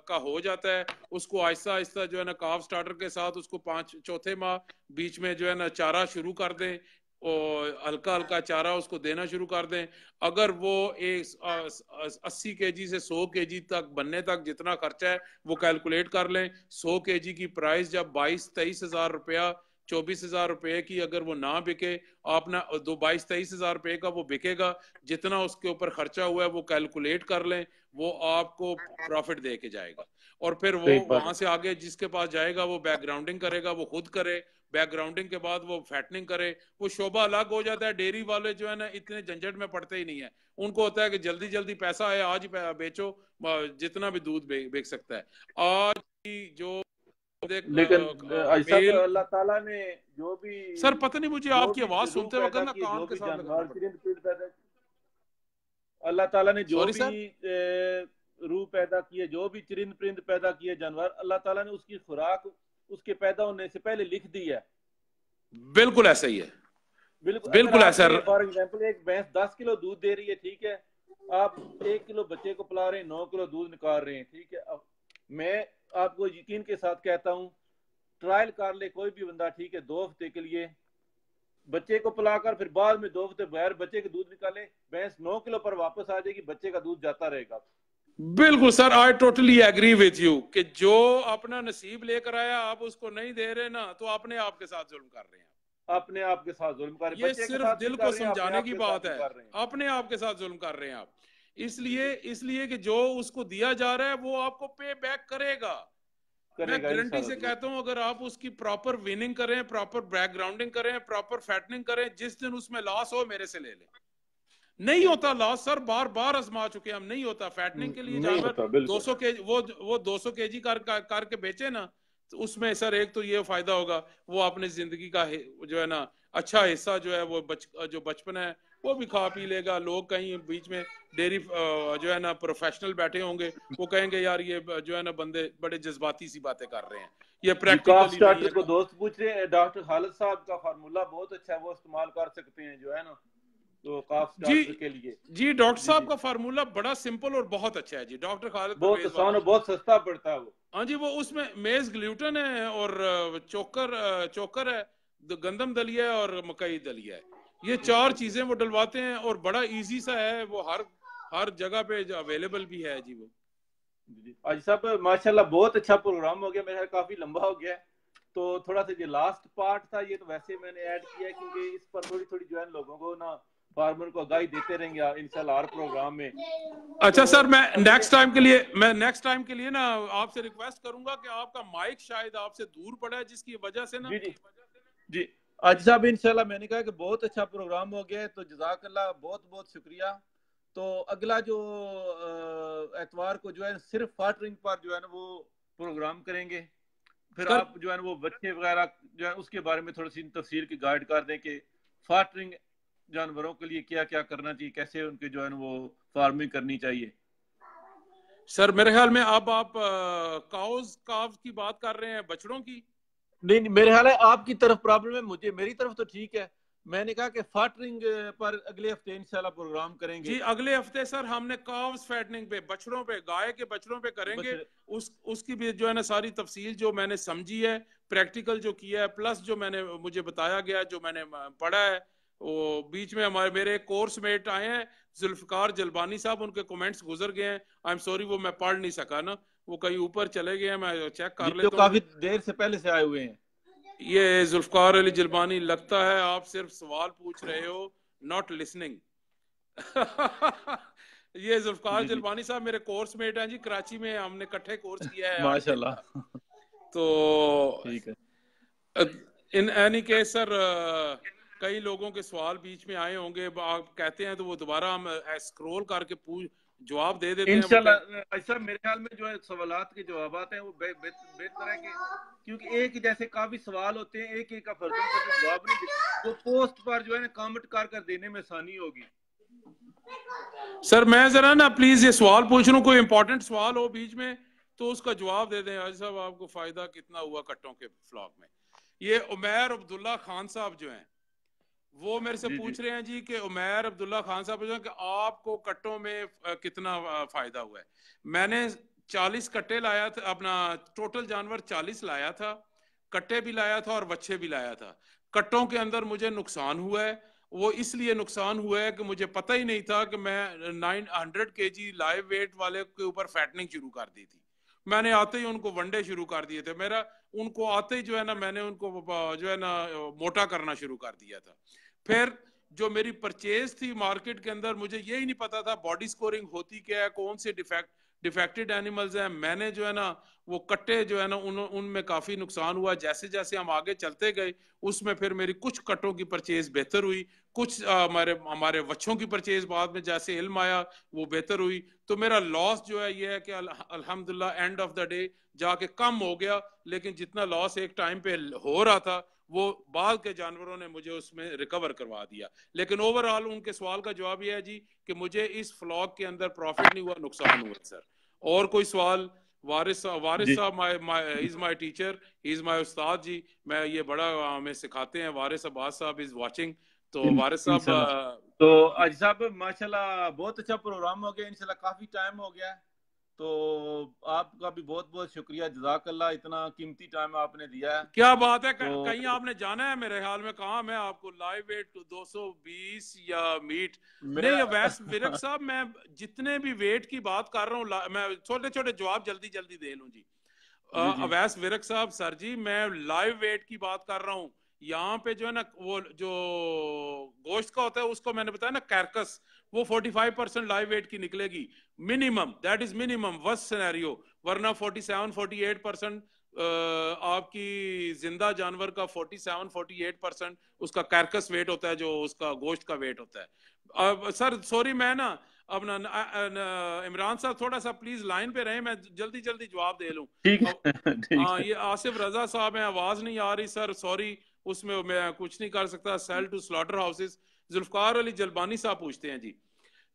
का हो जाता है, उसको आहिस्ता आहिस्ता जो है ना काफ स्टार्टर के साथ उसको 4 माह बीच में जो है ना चारा शुरू कर दें और हल्का हल्का चारा उसको देना शुरू कर दें। अगर वो 80 kg से 100 kg तक बनने तक जितना खर्चा है वो कैलकुलेट कर लें। 100 kg की प्राइस जब 22-23 हजार रुपया, 24 हजार रुपए की अगर वो ना बिके, आप ना 22-23 हजार रुपए का वो बिकेगा, जितना उसके ऊपर खर्चा हुआ है वो कैलकुलेट कर लें, वो आपको प्रॉफिट दे के जाएगा। और फिर वो वहां से आगे जिसके पास जाएगा वो बैकग्राउंडिंग करेगा, वो खुद करे। बैकग्राउंडिंग के बाद वो फैटनिंग करे, वो शोभा अलग हो जाता है। डेयरी वाले जो है ना इतने झंझट में पड़ते ही नहीं है। उनको होता है कि जल्दी जल्दी पैसा आए, आज ही बेचो, जितना भी दूध बेच सकता है। आज की जो लेकिन मेल, अल्लाह ताला ने जो भी सर पता नहीं मुझे आपकी आवाज रूह सुनते वक्त पैदा ना किए, कान जो के भी साथ लगाना जानवर पड़ता चिरिंद पिरिंद पैदा, अल्लाह ताला ने जो सॉरी भी सर, रूह पैदा किए, जो भी चिरिंद परिंद पैदा किए जानवर, अल्लाह ताला ने उसकी खुराक उसके पैदा होने से पहले लिख दी है। बिल्कुल ऐसा ही है, बिल्कुल ऐसा। फॉर एग्जांपल एक भैंस 10 किलो दूध दे रही है, ठीक है, आप 1 किलो बच्चे को पिला रहे हैं, 9 किलो दूध निकाल रहे हैं, ठीक है। अब मैं आपको यकीन के साथ कहता हूँ, ट्रायल कर ले कोई भी बंदा, ठीक है, 2 हफ्ते के लिए बच्चे को पिलाकर फिर बाद में 2 हफ्ते बगैर बच्चे के दूध निकाले, भैंस 9 किलो पर वापस आ जाएगी, बच्चे का दूध जाता रहेगा। बिल्कुल sir, I totally agree with you कि जो अपना नसीब लेकर आया आप उसको नहीं दे रहे ना, तो अपने आप के साथ जुल्म कर रहे हैं। अपने आप के साथ जुल्म कर रहे हैं। ये सिर्फ दिल को समझाने की बात है, अपने आप के साथ जुल्म कर रहे हैं आप। इसलिए कि जो उसको दिया जा रहा है वो आपको पे बैक करेगा। मैं गारंटी से कहता हूं, अगर आप उसकी प्रॉपर विनिंग करें, प्रॉपर बैकग्राउंडिंग करें, प्रॉपर फैटनिंग करें, जिस दिन उसमें लॉस हो मेरे से ले लें। नहीं होता लॉस सर, बार बार आजमा चुके हम, नहीं होता। फैटनिंग के लिए जानवर 200 केजी वो 200 केजी करके बेचे ना, तो उसमें सर एक तो ये फायदा होगा, वो अपनी जिंदगी का जो है ना अच्छा हिस्सा जो है वो जो बचपन है वो भी खा पी लेगा। लोग कहीं बीच में डेयरी जो है ना प्रोफेशनल बैठे होंगे, वो कहेंगे यार ये जो है ना बंदे बड़े जज्बाती सी बातें कर रहे हैं, ये प्रैक्टिकली नहीं है। को दोस्त पूछ रहे हैं, डॉक्टर खालिद साहब का फार्मूला बहुत अच्छा है, वो इस्तेमाल कर सकते हैं जो है ना, तो काफ स्टार्टर के लिए। जी डॉक्टर साहब का फार्मूला बड़ा सिंपल और बहुत अच्छा है जी। डॉक्टर खालिद बहुत आसान और बहुत सस्ता पड़ता है वो। हाँ जी, वो उसमें मेज ग्लूटेन है और चोकर है, गंदम दलिया है और मकई दलिया है। ये 4 चीजें वो डलवाते हैं और बड़ा इजी सा है, वो हर जगह पे अवेलेबल भी है जी। वो आज साहब माशाल्लाह बहुत अच्छा प्रोग्राम हो गया, मेरा काफी लंबा हो गया, तो थोड़ा सा ये लास्ट पार्ट था, ये तो वैसे मैंने ऐड किया है क्योंकि इस पर थोड़ी थोड़ी जो है लोगों को ना, फार्मर को आगाही देते रहेंगे इंशाल्लाह हर प्रोग्राम में। अच्छा तो सर, मैं नेक्स्ट टाइम के लिए ना आपसे रिक्वेस्ट करूंगा कि आपका माइक शायद आपसे दूर पड़ा है, जिसकी वजह से ना जी आज साहब इंशाल्लाह मैंने कहा कि बहुत अच्छा प्रोग्राम हो गया, तो जज़ाकल्लाह, बहुत बहुत शुक्रिया। तो अगला जो एतवार को जो है सिर्फ फाटरिंग पर जो है ना वो प्रोग्राम करेंगे, फिर आप जो है वो बच्चे वगैरह जो है उसके बारे में थोड़ी सी तफसील की गाइड कर दें कि फाटरिंग जानवरों के लिए क्या क्या करना चाहिए, कैसे उनके जो है वो फार्मिंग करनी चाहिए। सर मेरे ख्याल में अब आप काउज की बात कर रहे हैं, बछड़ों की। नहीं, मेरे ख्याल है आपकी तरफ प्रॉब्लम है, मुझे मेरी तरफ तो ठीक है। मैंने कहा कि फैटरिंग पर अगले हफ्ते इंशाल्लाह प्रोग्राम करेंगे जी। अगले हफ्ते सर हमने काव्स फैटनिंग पे, बछड़ों पे, गाय के बछड़ों पे करेंगे। उसकी भी जो है ना सारी तफसील जो मैंने समझी है, प्रैक्टिकल जो किया है, प्लस जो मैंने मुझे बताया गया, जो मैंने पढ़ा है, वो बीच में मेरे कोर्स मेट आए हैं जुल्फकार जलबानी साहब, उनके कमेंट्स गुजर गए हैं। आई एम सॉरी, वो मैं पढ़ नहीं सका ना, वो कहीं ऊपर चले गए हैं, मैं चेक कर जो लेता हूँ। काफी देर से पहले से आए हुए हैं। ये जुल्फकार अली जलबानी, लगता है आप सिर्फ सवाल पूछ रहे हो, नॉट लिसनिंग। ये जुल्फकार जलबानी साहब मेरे कोर्स मेट हैं जी, कराची में हमने इकट्ठे कोर्स किया है 8 दिन का। तो ठीक है। इन एनी केस सर, कई लोगों के सवाल बीच में आए होंगे, आप कहते हैं तो वो दोबारा हम स्क्रॉल करके जवाब दे देते हैं इंशाल्लाह। ऐसा मेरे ख्याल में जो है सवालात के जवाबात हैं वो बेहतर है, कि क्योंकि एक ही जैसे काफी सवाल होते हैं, एक एक का फर्जन जवाब नहीं देते, वो पोस्ट पर जो है ना कमेंट कर देने में आसानी होगी। सर मैं जरा ना प्लीज ये सवाल पूछ रहा हूँ, कोई इंपॉर्टेंट सवाल हो बीच में तो उसका जवाब दे दें। आज साहब आपको फायदा कितना हुआ कट्टों के फ्लॉग में? ये उमैर अब्दुल्ला खान साहब जो हैं वो मेरे से पूछ रहे हैं जी कि उमैर अब्दुल्ला खान साहब कि आपको कट्टों में कितना फायदा हुआ है। मैंने 40 कट्टे लाया था, अपना टोटल जानवर 40 लाया था, कट्टे भी लाया था और बच्चे भी लाया था। कट्टों के अंदर मुझे नुकसान हुआ है, वो इसलिए नुकसान हुआ है कि मुझे पता ही नहीं था कि मैं 900 kg लाइव वेट वाले के ऊपर फैटनिंग शुरू कर दी थी। मैंने आते ही उनको वनडे शुरू कर दिए थे, मेरा उनको आते ही जो है ना मैंने उनको जो है ना मोटा करना शुरू कर दिया था। फिर जो मेरी परचेज थी मार्केट के अंदर, मुझे यही नहीं पता था बॉडी स्कोरिंग होती क्या है, कौन से डिफेक्टेड एनिमल्स हैं। मैंने जो है ना वो कट्टे जो है ना उनमें काफी नुकसान हुआ। जैसे जैसे हम आगे चलते गए उसमें फिर मेरी कुछ कट्टों की परचेज बेहतर हुई, कुछ हमारे वच्छों की परचेज बाद में जैसे इल्म आया वो बेहतर हुई। तो मेरा लॉस जो है ये है कि अल्हम्दुलिल्लाह एंड ऑफ द डे जाके कम हो गया, लेकिन जितना लॉस एक टाइम पे हो रहा था वो बाद के जानवरों ने मुझे उसमें रिकवर करवा दिया। लेकिन ओवरऑल उनके सवाल का जवाब यह है जी कि मुझे इस फ्लॉग के अंदर प्रॉफिट नहीं हुआ, नुकसान हुआ सर। और कोई सवाल? वारिस साहब is my teacher, is my उस्ताद जी, मैं ये बड़ा हमें सिखाते हैं। वारिस अब्बास साहब इज वाचिंग। तो वारिस साहब, तो आज साहब माशाल्लाह बहुत अच्छा प्रोग्राम हो गया, इंशाल्लाह काफी टाइम हो गया, तो आपका भी बहुत बहुत शुक्रिया, जज़ाकल्लाह, इतना कीमती टाइम आपने दिया है। क्या बात है। तो कहीं आपने जाना है मेरे ख्याल में? कहा मैं आपको लाइव वेट 220 या मीट नहीं? अवैस विरक साहब, मैं जितने भी वेट की बात कर रहा हूँ, मैं छोटे छोटे जवाब जल्दी जल्दी दे लूं जी। अवैस विरक साहब, सर जी मैं लाइव वेट की बात कर रहा हूँ। यहाँ पे जो है ना वो जो गोश्त का होता है उसको मैंने बताया ना कैरकस, वो 45% लाइव वेट की निकलेगी minimum, that is minimum worst scenario. वरना 47-48% आपकी जिंदा जानवर का 47-48% उसका कैरकस वेट होता है, जो उसका गोश्त का वेट होता है। अब सर सॉरी, मैं ना अपना इमरान साहब थोड़ा सा प्लीज लाइन पे रहे, मैं जल्दी जल्दी जवाब दे लूं। हाँ, ये आसिफ रजा साहब है, आवाज नहीं आ रही सर, सॉरी, उसमें मैं कुछ नहीं कर सकता। Sale to slaughter houses, Zulfikar Ali Jalbani साहब पूछते हैं जी,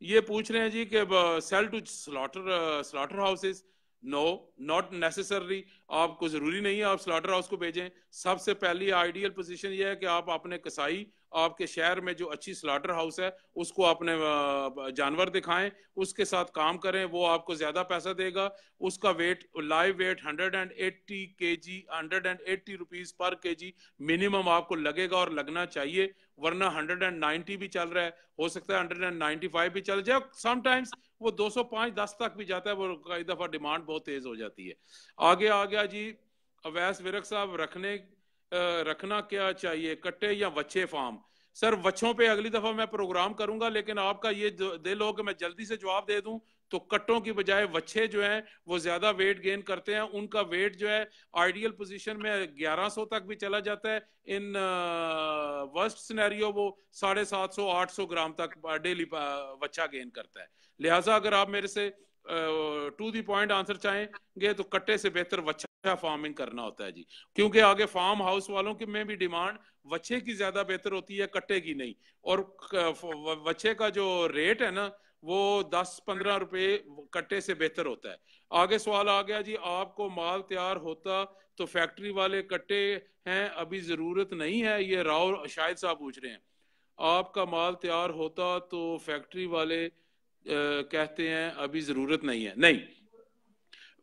ये पूछ रहे हैं जी कि sale to slaughter houses. No, not necessary, आपको जरूरी नहीं है आप स्लॉटर हाउस को भेजें। सबसे पहली आइडियल पोजीशन ये है कि आप अपने कसाई, आपके शहर में जो अच्छी स्लॉटर हाउस है उसको अपने जानवर दिखाएं, उसके साथ काम करें, वो आपको ज्यादा पैसा देगा। उसका weight, live weight 180 kg, 180 rupees पर kg मिनिमम आपको लगेगा और लगना चाहिए। वरना 190 भी चल रहा है, हो सकता है 195 भी चल जाए, समटाइम्स वो 205-10 तक भी जाता है, वो कई दफा डिमांड बहुत तेज हो जाती है। आगे आ गया जी अवैस विरक साहब, रखना क्या चाहिए, कट्टे या वच्छे फार्म? सर वच्छों पे अगली दफा मैं प्रोग्राम करूंगा, लेकिन आपका ये दिल हो कि मैं जल्दी से जवाब दे दूं, तो कट्टों की बजाय वच्छे जो हैं वो ज्यादा वेट गेन करते हैं। उनका वेट जो है आइडियल पोजीशन में 1100 तक भी चला जाता है, इन वर्स्ट सिनेरियो वो 750-800 ग्राम तक डेली वच्छा गेन करता है। लिहाजा अगर आप मेरे से टू दी पॉइंट आंसर चाहेंगे तो कट्टे से बेहतर वच्छा फार्मिंग करना होता है जी, क्योंकि आगे फार्म हाउस वालों की में भी डिमांड वच्छे की ज्यादा बेहतर होती है, कट्टे की नहीं। और वच्छे का जो रेट है ना वो 10-15 रुपए कट्टे से बेहतर होता है। आगे सवाल आ गया जी, आपको माल तैयार होता तो फैक्ट्री वाले कट्टे हैं, अभी जरूरत नहीं है। ये राव शाहिद साहब पूछ रहे हैं, आपका माल तैयार होता तो फैक्ट्री वाले कहते हैं अभी जरूरत नहीं है। नहीं,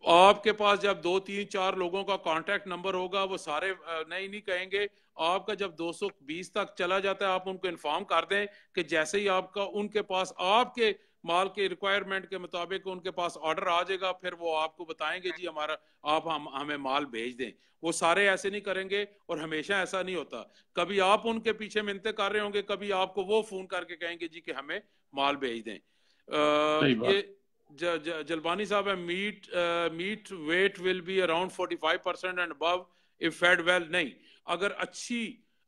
आपके पास जब 2-3-4 लोगों का कांटेक्ट नंबर होगा, वो सारे नहीं कहेंगे। आपका जब 220 तक चला जाता है, आप उनको इन्फॉर्म कर दें कि जैसे ही आपका उनके पास आपके माल के रिक्वायरमेंट के मुताबिक उनके पास ऑर्डर आ जाएगा, फिर वो आपको बताएंगे जी हमारा आप हमें माल भेज दें। वो सारे ऐसे नहीं करेंगे और हमेशा ऐसा नहीं होता। कभी आप उनके पीछे मिन्नतें कर रहे होंगे, कभी आपको वो फोन करके कहेंगे जी कि हमें माल भेज दें। ये जलबानी साहब है, meat weight will be around 45% and above if fed well. नहीं,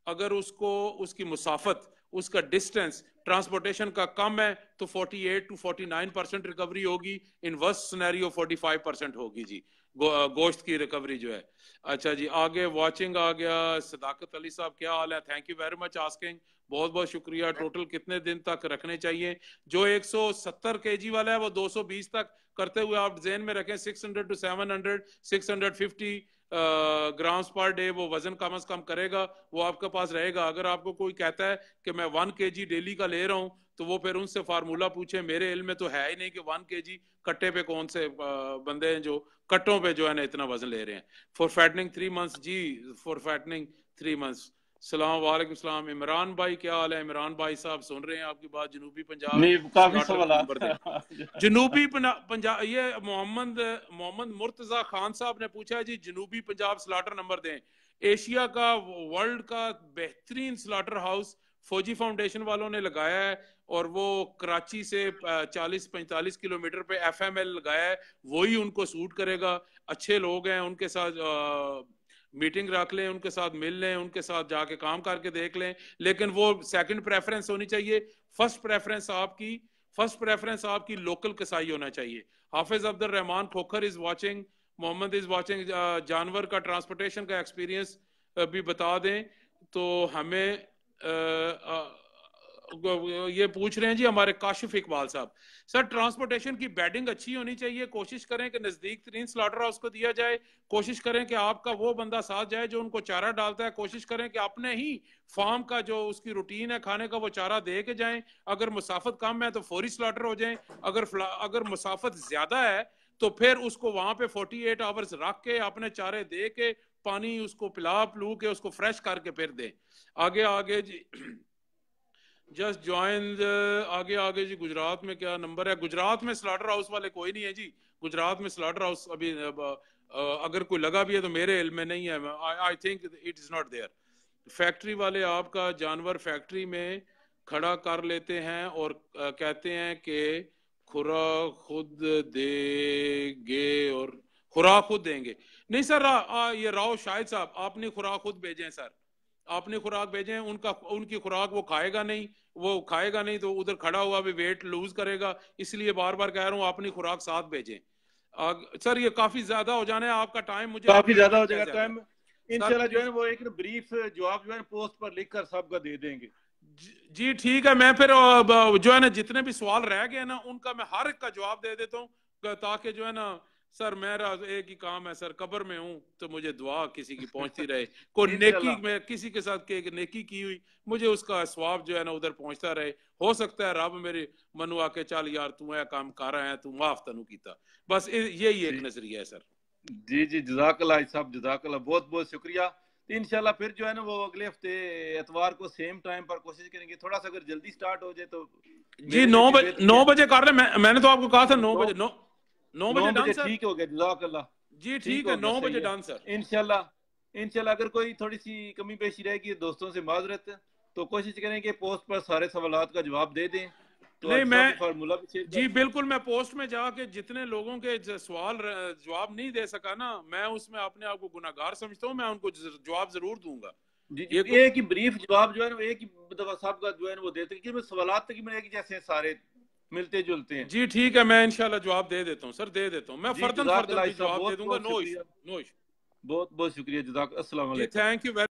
अगर उसको उसकी मुसाफत, उसका डिस्टेंस ट्रांसपोर्टेशन का कम है तो 48 to 49% रिकवरी होगी। इन वर्स्ट सिनेरियो 45% होगी जी गोश्त की रिकवरी जो है। अच्छा जी, आगे वॉचिंग आ गया। सदाकत अली साहब क्या हाल है? Thank you very much asking, बहुत बहुत शुक्रिया। टोटल कितने दिन तक रखने चाहिए? जो 170 kg वाला है वो 220 तक करते हुए आप जेन में रखें। 600 to 700 650 ग्राम्स पर डे वो वजन कम से कम करेगा, वो आपके पास रहेगा। अगर आपको कोई कहता है कि मैं 1 kg डेली का ले रहा हूं, तो वो फिर उनसे फार्मूला पूछे। मेरे इल्म में तो है ही नहीं कि 1 kg कट्टे पे कौन से बंदे हैं जो कट्टों पे जो है ना इतना वजन ले रहे हैं। फॉर फैटनिंग 3 months जी, फॉर फैटनिंग 3 months। सलाम वालेकुम सलाम। इमरान भाई क्या हाल है? इमरान भाई साहब सुन रहे हैं आपकी बात। जनूबी पंजाब नहीं, काफी सवाल जनूबी पंजाब, ये मोहम्मद मुर्तजा खान साहब ने पूछा है जी, जनूबी पंजाब स्लाटर नंबर दें। एशिया का वर्ल्ड का बेहतरीन स्लाटर हाउस फौजी फाउंडेशन वालों ने लगाया है और वो कराची से 40-45 किलोमीटर पे FML लगाया है। वही उनको सूट करेगा। अच्छे लोग हैं, उनके साथ मीटिंग रख लें, उनके साथ मिल लें, उनके साथ जाके काम करके देख लें। लेकिन वो सेकंड प्रेफरेंस होनी चाहिए। फर्स्ट प्रेफरेंस आपकी लोकल कसाई होना चाहिए। Hafiz Abdul Rahman Khokhar is watching, Mohammad is watching. जानवर का ट्रांसपोर्टेशन का एक्सपीरियंस भी बता दें। तो हमें ये पूछ रहे हैं जी हमारे काशिफ इकबाल साहब, सर ट्रांसपोर्टेशन की बेडिंग अच्छी होनी चाहिए। कोशिश करें कि नजदीक तरीन स्लॉटर हाउस को दिया जाए। कोशिश करें कि आपका वो बंदा साथ जाए जो उनको चारा डालता है। कोशिश करें कि अपने ही फार्म का जो उसकी रूटीन है खाने का वो चारा दे के जाएं। अगर मुसाफत कम है तो फौरी स्लॉटर हो जाएं। अगर मुसाफत ज्यादा है तो फिर उसको वहां पे 48 आवर्स रख के अपने चारे दे के पानी उसको पिला पलू के उसको फ्रेश करके फिर दे। आगे जी जस्ट ज्वाइन। आगे जी गुजरात में क्या नंबर है? गुजरात में स्लॉटर हाउस वाले कोई नहीं है जी। गुजरात में स्लॉटर हाउस अभी अगर कोई लगा भी है तो मेरे इल्म में नहीं है। I think it is not there. Factory वाले आपका जानवर फैक्ट्री में खड़ा कर लेते हैं और कहते हैं कि खुराक खुद देंगे और खुराक खुद देंगे। नहीं सर, ये राव शाहिद साहब, आपने खुराक खुद भेजें सर, आपने खुराक भेजें। उनकी खुराक वो खाएगा नहीं तो उधर खड़ा हुआ भी वेट लूज करेगा। इसलिए बार बार कह रहा हूँ अपनी खुराक साथ भेजें। सर ये काफी ज्यादा हो जाना है आपका टाइम, मुझे काफी ज्यादा हो जाएगा टाइम। इंशाल्लाह जो है वो एक ब्रीफ जवाब जो है पोस्ट पर लिखकर सबका दे देंगे जी। ठीक है, मैं फिर जो है ना जितने भी सवाल रह गए ना उनका मैं हर एक का जवाब दे देता हूँ ताकि जो है ना सर मेरा एक ही काम है सर, कब्र में हूं तो मुझे दुआ किसी की पहुंचती रहे। कोई नेकी में किसी के साथ नेकी की हुई मुझे उसका स्वाब जो है ना उधर पहुंचता रहे। हो सकता है रब मेरे मनु आके चल यार तू है काम कर रहा है, तू माफ तनु कीता। बस यही एक नजरिया है सर। जी जी, जज़ाकल्लाह साहब, जज़ाकल्लाह, बहुत बहुत शुक्रिया। तो इंशाल्लाह फिर जो है ना वो अगले हफ्ते एतवार को सेम टाइम पर कोशिश करेंगे। थोड़ा सा अगर जल्दी स्टार्ट हो जाए तो जी 9 बजे कर ले। मैंने तो आपको कहा था 9 बजे। 9 बजे ठीक हो गया, जज़ाकल्लाह जी। ठीक है, 9 बजे डन सर। इंशाल्लाह अगर कोई थोड़ी सी कमी पेशी रहेगी दोस्तों से माजरत, तो कोशिश करेंगे पोस्ट पर सारे सवालात का जवाब दे दें। तो नहीं मैं फार्मूला भी जी बिल्कुल, मैं पोस्ट में जाके जितने लोगों के सवाल जवाब नहीं दे सका ना, मैं उसमें अपने आप को गुनाहगार समझता हूँ। मैं उनको जवाब जरूर दूंगा। एक ही ब्रीफ जवाब जो है ना एक ही दफा सब का जो है वो देते हैं। सवालात तक मिलेगी जैसे सारे मिलते जुलते हैं जी। ठीक है, मैं इंशाल्लाह जवाब दे देता हूँ सर, दे देता हूँ। मैं फर्दन जवाब दे दूंगा। No issue. बहुत बहुत शुक्रिया, जज़ाक। अस्सलाम वालेकुम। Thank you.